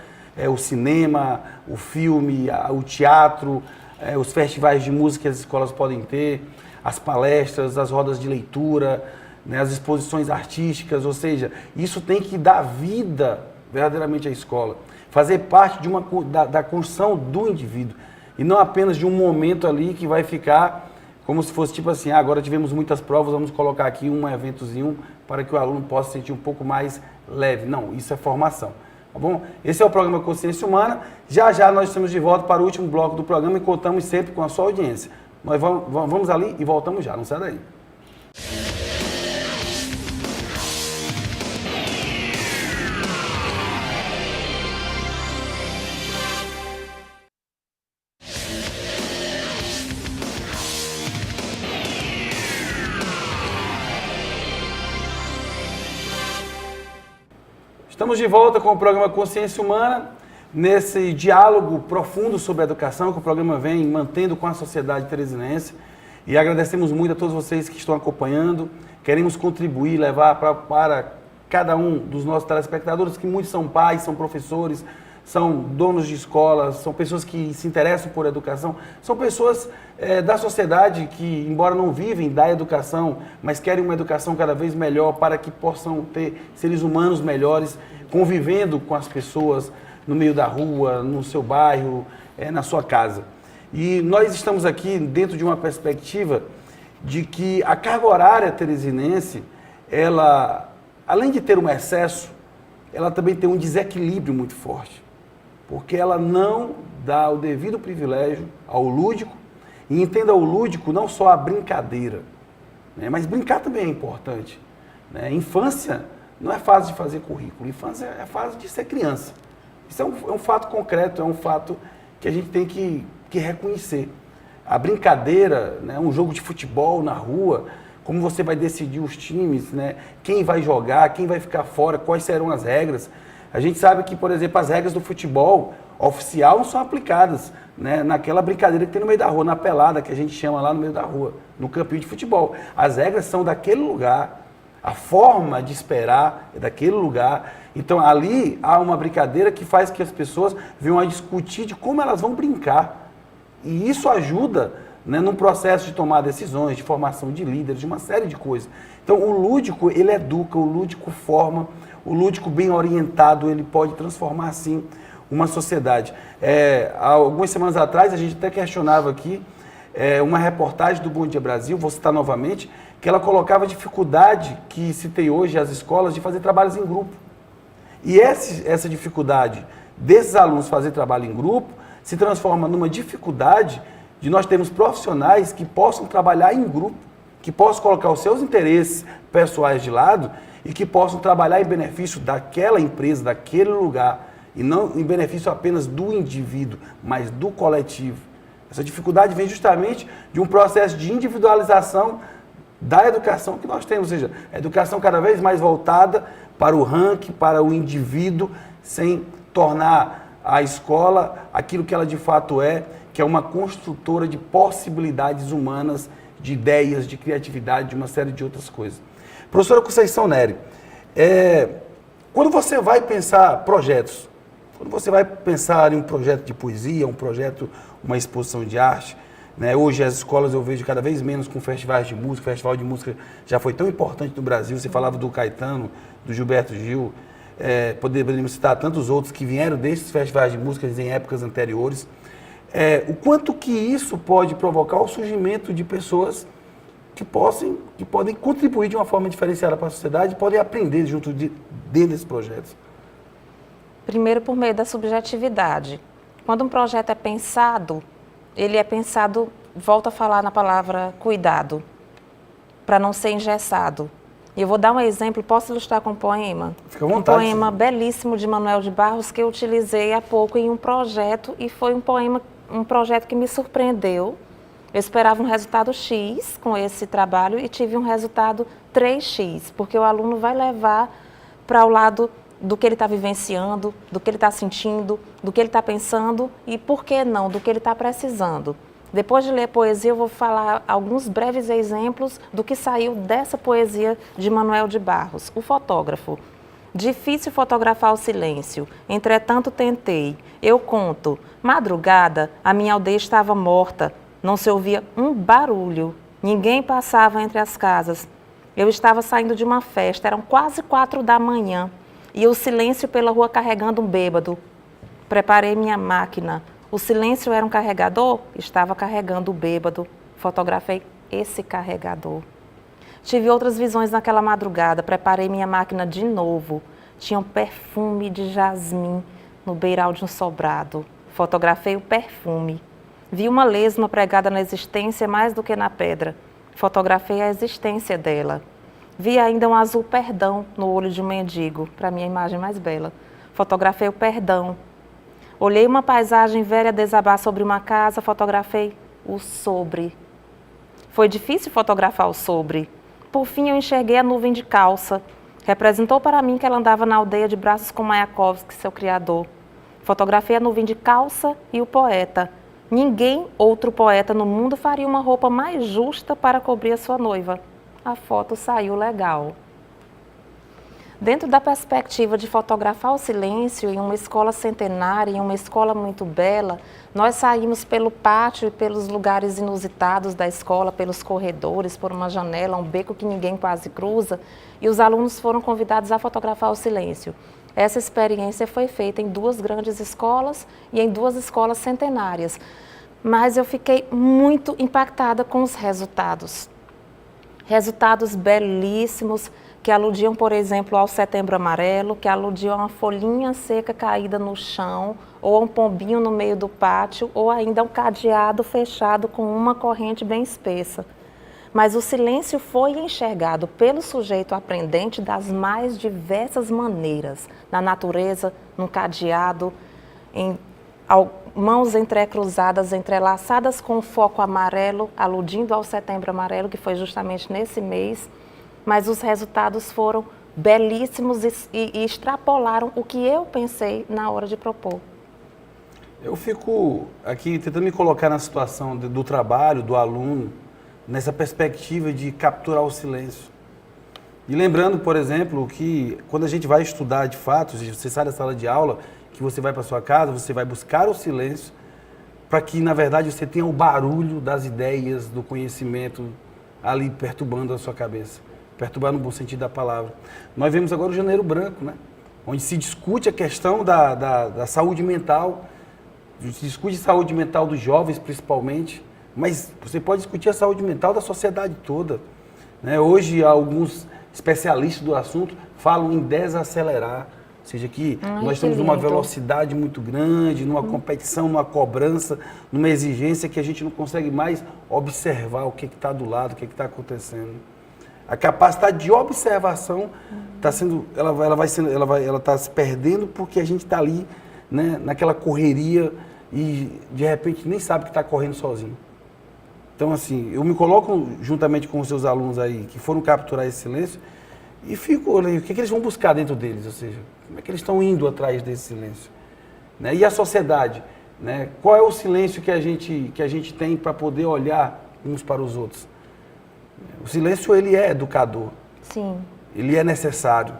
o cinema, o filme, o teatro, os festivais de música que as escolas podem ter, as palestras, as rodas de leitura, né, as exposições artísticas, ou seja, isso tem que dar vida verdadeiramente à escola, fazer parte da construção do indivíduo, e não apenas de um momento ali que vai ficar como se fosse tipo assim, agora tivemos muitas provas, vamos colocar aqui um eventozinho para que o aluno possa se sentir um pouco mais leve. Não, isso é formação. Tá bom? Esse é o programa Consciência Humana. Já já nós estamos de volta para o último bloco do programa e contamos sempre com a sua audiência. Nós vamos ali e voltamos já, não sai daí. Estamos de volta com o programa Consciência Humana, nesse diálogo profundo sobre a educação que o programa vem mantendo com a sociedade teresinense. E agradecemos muito a todos vocês que estão acompanhando. Queremos contribuir, levar para cada um dos nossos telespectadores, que muitos são pais, são professores, são donos de escolas, são pessoas que se interessam por educação, são pessoas da sociedade que, embora não vivem da educação, mas querem uma educação cada vez melhor para que possam ter seres humanos melhores, convivendo com as pessoas no meio da rua, no seu bairro, na sua casa. E nós estamos aqui dentro de uma perspectiva de que a carga horária teresinense, ela, além de ter um excesso, ela também tem um desequilíbrio muito forte, porque ela não dá o devido privilégio ao lúdico, e entenda o lúdico não só a brincadeira, né, mas brincar também é importante. Né? Infância não é fase de fazer currículo, infância é fase de ser criança. Isso é um fato concreto, é um fato que a gente tem que reconhecer. A brincadeira, né, um jogo de futebol na rua, como você vai decidir os times, né, quem vai jogar, quem vai ficar fora, quais serão as regras. A gente sabe que, por exemplo, as regras do futebol oficial não são aplicadas, né, naquela brincadeira que tem no meio da rua, na pelada, que a gente chama lá no meio da rua, no campinho de futebol. As regras são daquele lugar, a forma de esperar é daquele lugar. Então, ali há uma brincadeira que faz que as pessoas venham a discutir de como elas vão brincar. E isso ajuda, né, num processo de tomar decisões, de formação de líderes, de uma série de coisas. Então, o lúdico, ele educa, o lúdico forma, o lúdico bem orientado, ele pode transformar, sim, uma sociedade. Há algumas semanas atrás, a gente até questionava aqui uma reportagem do Bom Dia Brasil, vou citar novamente, que ela colocava a dificuldade que se tem hoje as escolas de fazer trabalhos em grupo. E essa dificuldade desses alunos fazer trabalho em grupo se transforma numa dificuldade de nós termos profissionais que possam trabalhar em grupo, que possam colocar os seus interesses pessoais de lado e que possam trabalhar em benefício daquela empresa, daquele lugar, e não em benefício apenas do indivíduo, mas do coletivo. Essa dificuldade vem justamente de um processo de individualização da educação que nós temos, ou seja, a educação cada vez mais voltada para o ranking, para o indivíduo, sem tornar a escola aquilo que ela de fato é, que é uma construtora de possibilidades humanas, de ideias, de criatividade, de uma série de outras coisas. Professora Conceição Nery, quando você vai pensar projetos, quando você vai pensar em um projeto de poesia, um projeto, uma exposição de arte, né? Hoje as escolas eu vejo cada vez menos com festivais de música, o festival de música já foi tão importante no Brasil, você falava do Caetano, do Gilberto Gil, poderíamos citar tantos outros que vieram desses festivais de música em épocas anteriores. O quanto que isso pode provocar o surgimento de pessoas que podem contribuir de uma forma diferenciada para a sociedade e podem aprender dentro desses projetos. Primeiro, por meio da subjetividade. Quando um projeto é pensado, ele é pensado, volto a falar na palavra cuidado, para não ser engessado. E eu vou dar um exemplo, posso ilustrar com um poema? Fica à vontade. Um poema belíssimo de Manuel de Barros que eu utilizei há pouco em um projeto e foi um projeto que me surpreendeu. Eu esperava um resultado X com esse trabalho e tive um resultado 3X, porque o aluno vai levar para o lado do que ele está vivenciando, do que ele está sentindo, do que ele está pensando e, por que não, do que ele está precisando. Depois de ler poesia, eu vou falar alguns breves exemplos do que saiu dessa poesia de Manuel de Barros, o fotógrafo. Difícil fotografar o silêncio, entretanto tentei. Eu conto, madrugada, a minha aldeia estava morta, não se ouvia um barulho, ninguém passava entre as casas. Eu estava saindo de uma festa, eram quase 4 da manhã, e o silêncio pela rua carregando um bêbado. Preparei minha máquina. O silêncio era um carregador? Estava carregando o bêbado. Fotografei esse carregador. Tive outras visões naquela madrugada. Preparei minha máquina de novo. Tinha um perfume de jasmim no beiral de um sobrado. Fotografei o perfume. Vi uma lesma pregada na existência mais do que na pedra. Fotografei a existência dela. Vi ainda um azul perdão no olho de um mendigo, para minha imagem mais bela. Fotografei o perdão. Olhei uma paisagem velha desabar sobre uma casa, fotografei o sobre. Foi difícil fotografar o sobre. Por fim, eu enxerguei a nuvem de calça. Representou para mim que ela andava na aldeia de braços com Mayakovsky, seu criador. Fotografei a nuvem de calça e o poeta. Ninguém, outro poeta no mundo, faria uma roupa mais justa para cobrir a sua noiva. A foto saiu legal. Dentro da perspectiva de fotografar o silêncio em uma escola centenária, em uma escola muito bela, nós saímos pelo pátio e pelos lugares inusitados da escola, pelos corredores, por uma janela, um beco que ninguém quase cruza, e os alunos foram convidados a fotografar o silêncio. Essa experiência foi feita em 2 grandes escolas e em 2 escolas centenárias, mas eu fiquei muito impactada com os resultados. Resultados belíssimos, que aludiam, por exemplo, ao Setembro Amarelo, que aludiam a uma folhinha seca caída no chão, ou a um pombinho no meio do pátio, ou ainda a um cadeado fechado com uma corrente bem espessa. Mas o silêncio foi enxergado pelo sujeito aprendente das mais diversas maneiras, na natureza, no cadeado, em mãos entrecruzadas, entrelaçadas com foco amarelo, aludindo ao Setembro Amarelo, que foi justamente nesse mês, mas os resultados foram belíssimos e extrapolaram o que eu pensei na hora de propor. Eu fico aqui tentando me colocar na situação do trabalho, do aluno, nessa perspectiva de capturar o silêncio. E lembrando, por exemplo, que quando a gente vai estudar de fato, você sai da sala de aula, que você vai para sua casa, você vai buscar o silêncio para que, na verdade, você tenha o barulho das ideias, do conhecimento ali perturbando a sua cabeça. Perturbar no bom sentido da palavra. Nós vemos agora o Janeiro Branco, né? Onde se discute a questão da saúde mental, se discute a saúde mental dos jovens, principalmente, mas você pode discutir a saúde mental da sociedade toda. Né? Hoje, alguns especialistas do assunto falam em desacelerar, ou seja, que nós temos uma velocidade muito grande, numa competição, numa cobrança, numa exigência que a gente não consegue mais observar o que está do lado, o que está acontecendo. A capacidade de observação está sendo, ela está se perdendo porque a gente está ali, né, naquela correria e de repente nem sabe que está correndo sozinho. Então, assim, eu me coloco juntamente com os seus alunos aí que foram capturar esse silêncio e fico olhando o que eles vão buscar dentro deles, ou seja, como é que eles estão indo atrás desse silêncio. Né? E a sociedade, né? Qual é o silêncio que a gente tem para poder olhar uns para os outros? O silêncio, ele é educador. Sim. Ele é necessário.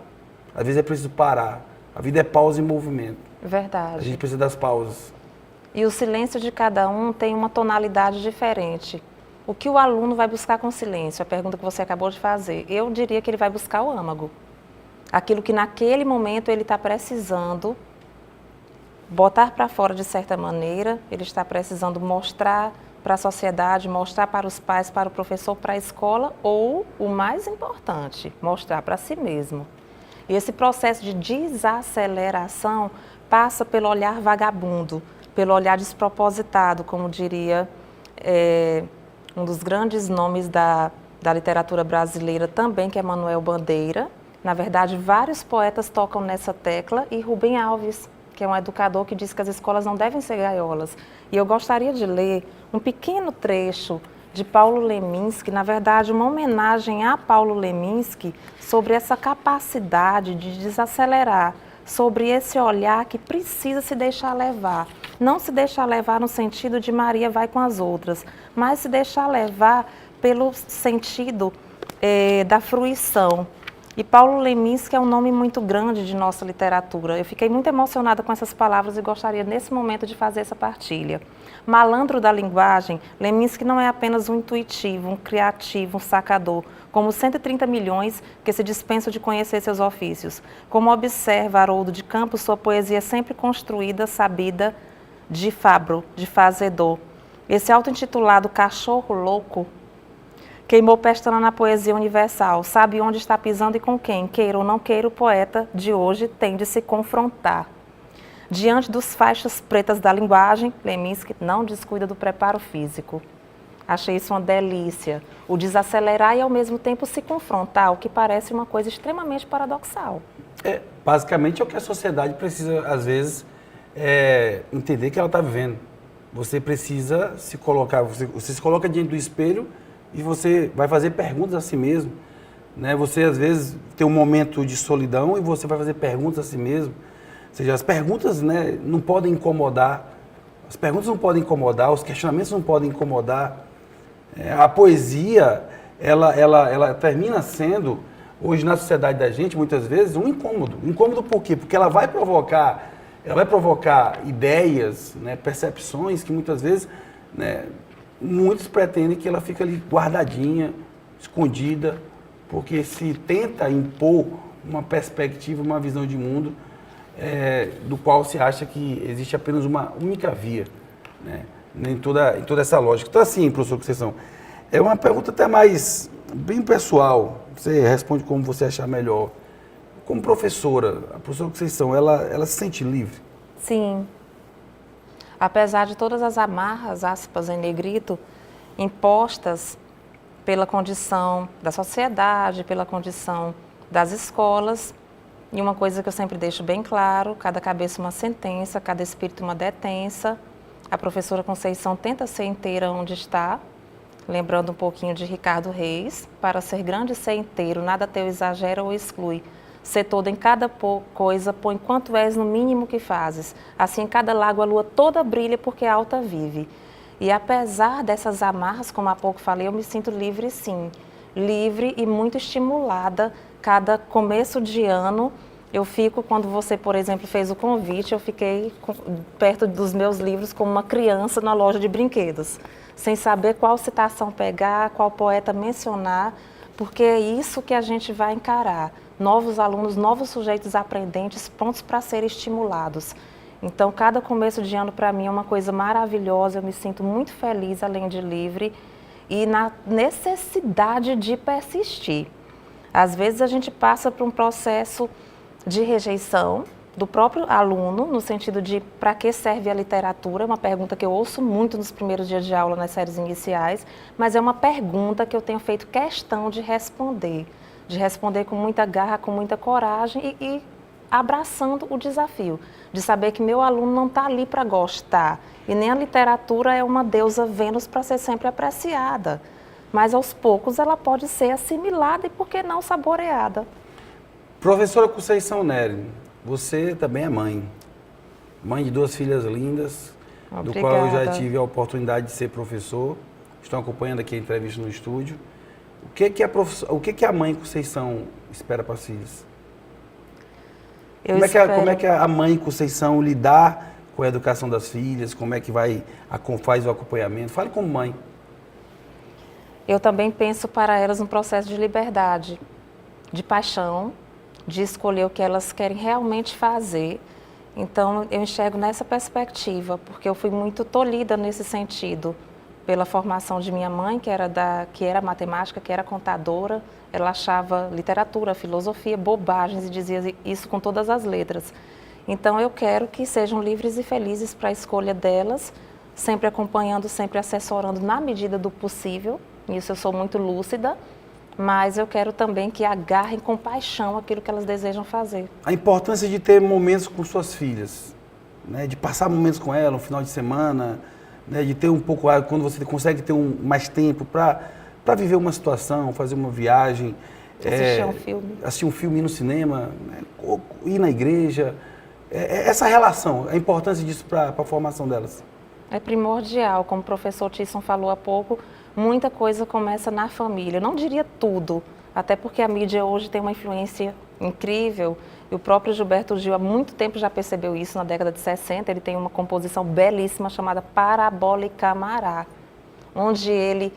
Às vezes é preciso parar. A vida é pausa e movimento. Verdade. A gente precisa das pausas. E o silêncio de cada um tem uma tonalidade diferente. O que o aluno vai buscar com o silêncio? A pergunta que você acabou de fazer. Eu diria que ele vai buscar o âmago. Aquilo que naquele momento ele está precisando botar para fora de certa maneira, ele está precisando mostrar para a sociedade, mostrar para os pais, para o professor, para a escola, ou, o mais importante, mostrar para si mesmo. E esse processo de desaceleração passa pelo olhar vagabundo, pelo olhar despropositado, como diria um dos grandes nomes da literatura brasileira também, que é Manuel Bandeira. Na verdade, vários poetas tocam nessa tecla, e Rubem Alves, que é um educador que diz que as escolas não devem ser gaiolas. E eu gostaria de ler um pequeno trecho de Paulo Leminski, na verdade, uma homenagem a Paulo Leminski, sobre essa capacidade de desacelerar, sobre esse olhar que precisa se deixar levar. Não se deixar levar no sentido de Maria vai com as outras, mas se deixar levar pelo sentido da fruição. E Paulo Leminski é um nome muito grande de nossa literatura. Eu fiquei muito emocionada com essas palavras e gostaria, nesse momento, de fazer essa partilha. Malandro da linguagem, Leminski não é apenas um intuitivo, um criativo, um sacador, como 130 milhões que se dispensam de conhecer seus ofícios. Como observa Haroldo de Campos, sua poesia é sempre construída, sabida, de fabro, de fazedor. Esse auto-intitulado Cachorro Louco queimou pestana na poesia universal, sabe onde está pisando e com quem, queira ou não queira, o poeta de hoje tem de se confrontar. Diante dos faixas pretas da linguagem, Leminski não descuida do preparo físico. Achei isso uma delícia, o desacelerar e ao mesmo tempo se confrontar, o que parece uma coisa extremamente paradoxal. Basicamente é o que a sociedade precisa, às vezes, entender que ela está vivendo. Você precisa se colocar, você se coloca diante do espelho e você vai fazer perguntas a si mesmo, né? Você, às vezes, tem um momento de solidão e você vai fazer perguntas a si mesmo. Ou seja, as perguntas, né, não podem incomodar, as perguntas não podem incomodar, os questionamentos não podem incomodar. A poesia, ela termina sendo, hoje na sociedade da gente, muitas vezes, um incômodo. Incômodo por quê? Porque ela vai provocar ideias, né, percepções que muitas vezes, né, muitos pretendem que ela fique ali guardadinha, escondida, porque se tenta impor uma perspectiva, uma visão de mundo do qual se acha que existe apenas uma única via, né, em toda essa lógica. Então, assim, professor Conceição, é uma pergunta até mais bem pessoal, você responde como você achar melhor. Como professora, a professora Conceição, ela se sente livre? Sim. Apesar de todas as amarras, aspas, em negrito, impostas pela condição da sociedade, pela condição das escolas, e uma coisa que eu sempre deixo bem claro, cada cabeça uma sentença, cada espírito uma detença, a professora Conceição tenta ser inteira onde está, lembrando um pouquinho de Ricardo Reis, para ser grande e ser inteiro, nada teu exagera ou exclui. Ser todo em cada coisa, põe quanto és no mínimo que fazes. Assim em cada lago a lua toda brilha porque a alta vive. E apesar dessas amarras, como há pouco falei, eu me sinto livre sim. Livre e muito estimulada. Cada começo de ano eu fico, quando você, por exemplo, fez o convite, eu fiquei perto dos meus livros como uma criança na loja de brinquedos. Sem saber qual citação pegar, qual poeta mencionar, porque é isso que a gente vai encarar. Novos alunos, novos sujeitos aprendentes, prontos para serem estimulados. Então, cada começo de ano para mim é uma coisa maravilhosa, eu me sinto muito feliz, além de livre, e na necessidade de persistir. Às vezes a gente passa por um processo de rejeição do próprio aluno, no sentido de para que serve a literatura, uma pergunta que eu ouço muito nos primeiros dias de aula nas séries iniciais, mas é uma pergunta que eu tenho feito questão de responder com muita garra, com muita coragem e abraçando o desafio, de saber que meu aluno não está ali para gostar, e nem a literatura é uma deusa Vênus para ser sempre apreciada, mas aos poucos ela pode ser assimilada e, por que não, saboreada. Professora Conceição Nery, você também é mãe de 2 filhas lindas, Obrigada. Do qual eu já tive a oportunidade de ser professor, estão acompanhando aqui a entrevista no estúdio. O que a mãe Conceição espera para as filhas? Como é que a mãe Conceição lidar com a educação das filhas? Como é que faz o acompanhamento? Fale como mãe. Eu também penso para elas um processo de liberdade, de paixão, de escolher o que elas querem realmente fazer. Então, eu enxergo nessa perspectiva, porque eu fui muito tolhida nesse sentido, pela formação de minha mãe, que era matemática, que era contadora. Ela achava literatura, filosofia, bobagens e dizia isso com todas as letras. Então, eu quero que sejam livres e felizes para a escolha delas, sempre acompanhando, sempre assessorando na medida do possível. Nisso eu sou muito lúcida, mas eu quero também que agarrem com paixão aquilo que elas desejam fazer. A importância de ter momentos com suas filhas, né? De passar momentos com elas, um final de semana, né? De ter um pouco, quando você consegue ter mais tempo para viver uma situação, fazer uma viagem. Assistir um filme. Assistir um filme, ir no cinema, né? Ir na igreja. Essa relação, a importância disso para a formação delas. É primordial, como o professor Tisson falou há pouco, muita coisa começa na família. Eu não diria tudo, até porque a mídia hoje tem uma influência incrível. E o próprio Gilberto Gil há muito tempo já percebeu isso, na década de 60. Ele tem uma composição belíssima chamada Parabólica Amará, onde ele,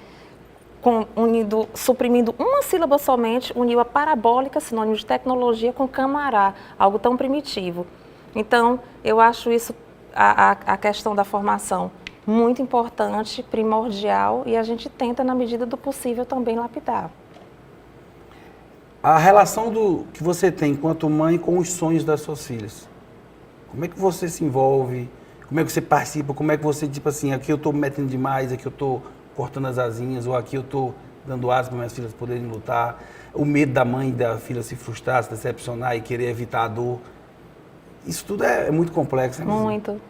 suprimindo uma sílaba somente, uniu a parabólica, sinônimo de tecnologia, com camará, algo tão primitivo. Então, eu acho isso, a questão da formação, muito importante, primordial, e a gente tenta, na medida do possível, também lapidar. A relação que você tem enquanto mãe com os sonhos das suas filhas. Como é que você se envolve? Como é que você participa? Como é que você, tipo assim, aqui eu estou me metendo demais, aqui eu estou cortando as asinhas, ou aqui eu estou dando asas para minhas filhas poderem lutar. O medo da mãe e da filha se frustrar, se decepcionar e querer evitar a dor. Isso tudo é muito complexo, né? Muito.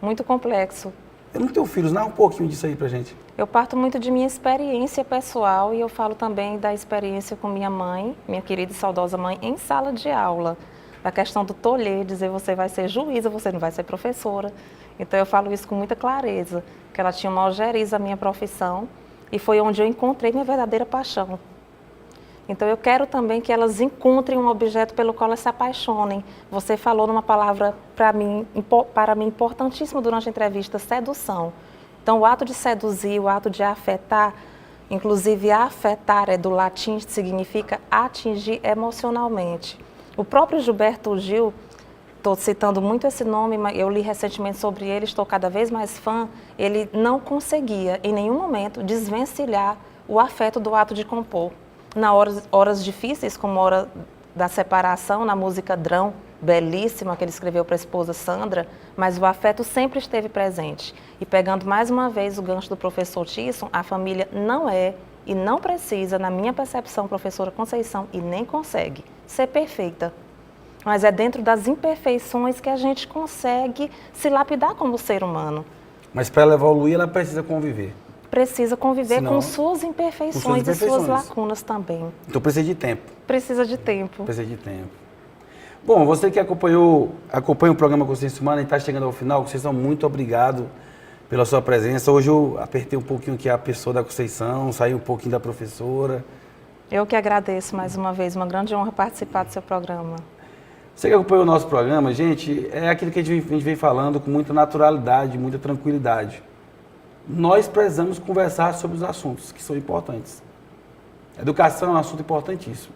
Muito complexo. Eu não tenho filhos, dá um pouquinho disso aí pra gente. Eu parto muito de minha experiência pessoal e eu falo também da experiência com minha mãe, minha querida e saudosa mãe, em sala de aula. Da questão do tolher, dizer você vai ser juíza, você não vai ser professora. Então eu falo isso com muita clareza, que ela tinha uma algeriza à minha profissão e foi onde eu encontrei minha verdadeira paixão. Então eu quero também que elas encontrem um objeto pelo qual elas se apaixonem. Você falou numa palavra para mim importantíssima durante a entrevista, sedução. Então o ato de seduzir, o ato de afetar, inclusive afetar é do latim, significa atingir emocionalmente. O próprio Gilberto Gil, estou citando muito esse nome, mas eu li recentemente sobre ele, estou cada vez mais fã, ele não conseguia em nenhum momento desvencilhar o afeto do ato de compor. Nas horas difíceis, como a hora da separação, na música Drão, belíssima, que ele escreveu para a esposa Sandra, mas o afeto sempre esteve presente. E pegando mais uma vez o gancho do professor Tisson, a família não é e não precisa, na minha percepção, professora Conceição, e nem consegue ser perfeita. Mas é dentro das imperfeições que a gente consegue se lapidar como ser humano. Mas para ela evoluir, ela precisa conviver. Precisa conviver com suas imperfeições e suas lacunas também. Então precisa de tempo. Precisa de tempo. Precisa de tempo. Bom, você que acompanha o programa Consciência Humana e está chegando ao final, Conceição, muito obrigado pela sua presença. Hoje eu apertei um pouquinho aqui a pessoa da Conceição, saí um pouquinho da professora. Eu que agradeço mais uma vez, uma grande honra participar do seu programa. Você que acompanhou o nosso programa, gente, é aquilo que a gente vem falando com muita naturalidade, muita tranquilidade. Nós precisamos conversar sobre os assuntos que são importantes. Educação é um assunto importantíssimo.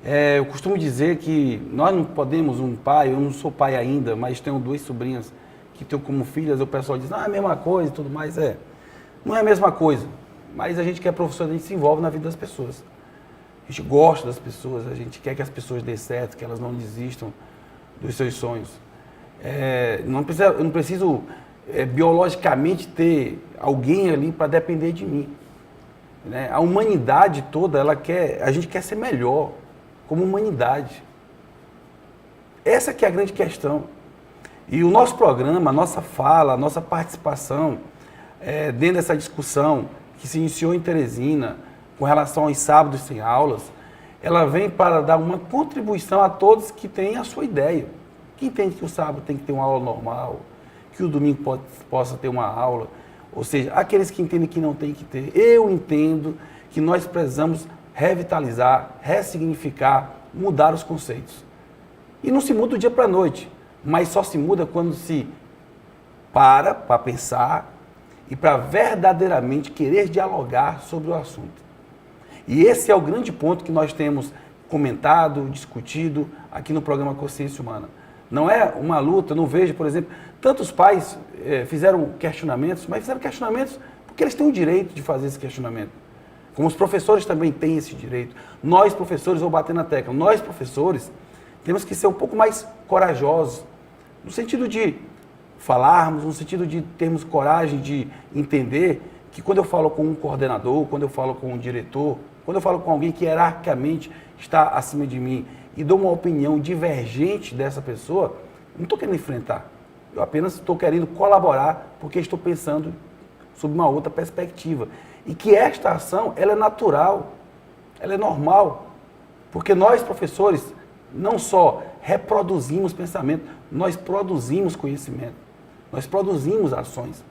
Eu costumo dizer que nós não podemos, um pai, eu não sou pai ainda, mas tenho 2 sobrinhas que tenho como filhas, o pessoal diz, não, é a mesma coisa e tudo mais. Não é a mesma coisa, mas a gente que é professor, a gente se envolve na vida das pessoas. A gente gosta das pessoas, a gente quer que as pessoas dêem certo, que elas não desistam dos seus sonhos. Eu não preciso biologicamente ter alguém ali para depender de mim. Né? A humanidade toda, a gente quer ser melhor como humanidade. Essa que é a grande questão. E o nosso programa, a nossa fala, a nossa participação dentro dessa discussão que se iniciou em Teresina, com relação aos sábados sem aulas, ela vem para dar uma contribuição a todos que têm a sua ideia. Que entende que o sábado tem que ter uma aula normal, que o domingo possa ter uma aula, ou seja, aqueles que entendem que não tem que ter. Eu entendo que nós precisamos revitalizar, ressignificar, mudar os conceitos. E não se muda do dia para a noite, mas só se muda quando se para pensar e para verdadeiramente querer dialogar sobre o assunto. E esse é o grande ponto que nós temos comentado, discutido aqui no programa Consciência Humana. Não é uma luta, eu não vejo, por exemplo, tantos pais fizeram questionamentos, mas fizeram questionamentos porque eles têm o direito de fazer esse questionamento. Como os professores também têm esse direito. Nós, professores, vou bater na tecla, nós, professores, temos que ser um pouco mais corajosos, no sentido de falarmos, no sentido de termos coragem de entender que quando eu falo com um coordenador, quando eu falo com um diretor, quando eu falo com alguém que hierarquicamente está acima de mim e dou uma opinião divergente dessa pessoa, não estou querendo enfrentar. Eu apenas estou querendo colaborar porque estou pensando sob uma outra perspectiva. E que esta ação, ela é natural, ela é normal. Porque nós, professores, não só reproduzimos pensamento, nós produzimos conhecimento, nós produzimos ações.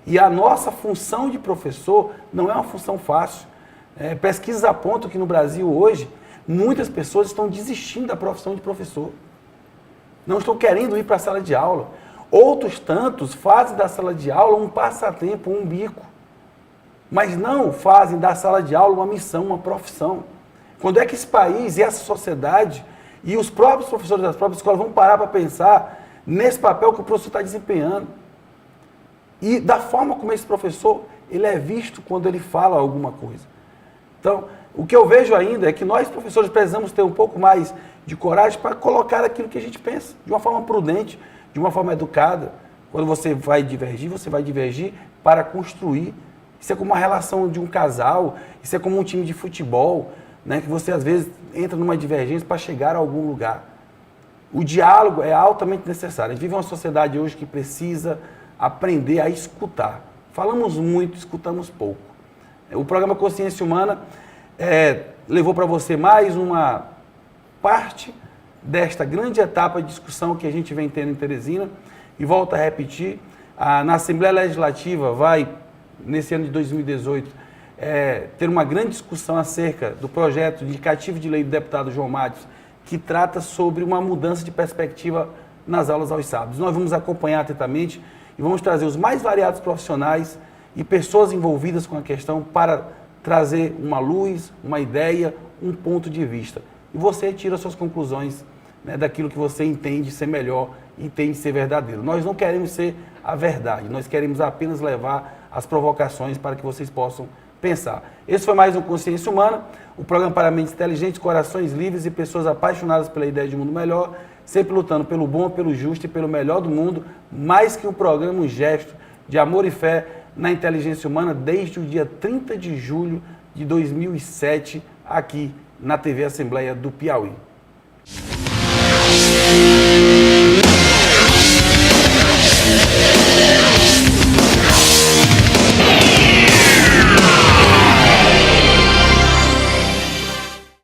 E a nossa função de professor não é uma função fácil. Pesquisas apontam que no Brasil hoje, muitas pessoas estão desistindo da profissão de professor. Não estão querendo ir para a sala de aula. Outros tantos fazem da sala de aula um passatempo, um bico. Mas não fazem da sala de aula uma missão, uma profissão. Quando é que esse país e essa sociedade e os próprios professores das próprias escolas vão parar para pensar nesse papel que o professor está desempenhando? E da forma como esse professor ele é visto quando ele fala alguma coisa. Então, o que eu vejo ainda é que nós, professores, precisamos ter um pouco mais de coragem para colocar aquilo que a gente pensa, de uma forma prudente, de uma forma educada. Quando você vai divergir para construir. Isso é como uma relação de um casal, isso é como um time de futebol, né, que você às vezes entra numa divergência para chegar a algum lugar. O diálogo é altamente necessário. A gente vive uma sociedade hoje que precisa aprender a escutar. Falamos muito, escutamos pouco. O programa Consciência Humana levou para você mais uma parte desta grande etapa de discussão que a gente vem tendo em Teresina. E volto a repetir, na Assembleia Legislativa vai, nesse ano de 2018, ter uma grande discussão acerca do projeto indicativo de lei do deputado João Matos, que trata sobre uma mudança de perspectiva nas aulas aos sábados. Nós vamos acompanhar atentamente e vamos trazer os mais variados profissionais e pessoas envolvidas com a questão para trazer uma luz, uma ideia, um ponto de vista. E você tira suas conclusões, né, daquilo que você entende ser melhor, entende ser verdadeiro. Nós não queremos ser a verdade, nós queremos apenas levar as provocações para que vocês possam pensar. Esse foi mais um Consciência Humana, o programa para mentes inteligentes, corações livres e pessoas apaixonadas pela ideia de um mundo melhor, sempre lutando pelo bom, pelo justo e pelo melhor do mundo, mais que um programa, um gesto de amor e fé na inteligência humana desde o dia 30 de julho de 2007, aqui na TV Assembleia do Piauí.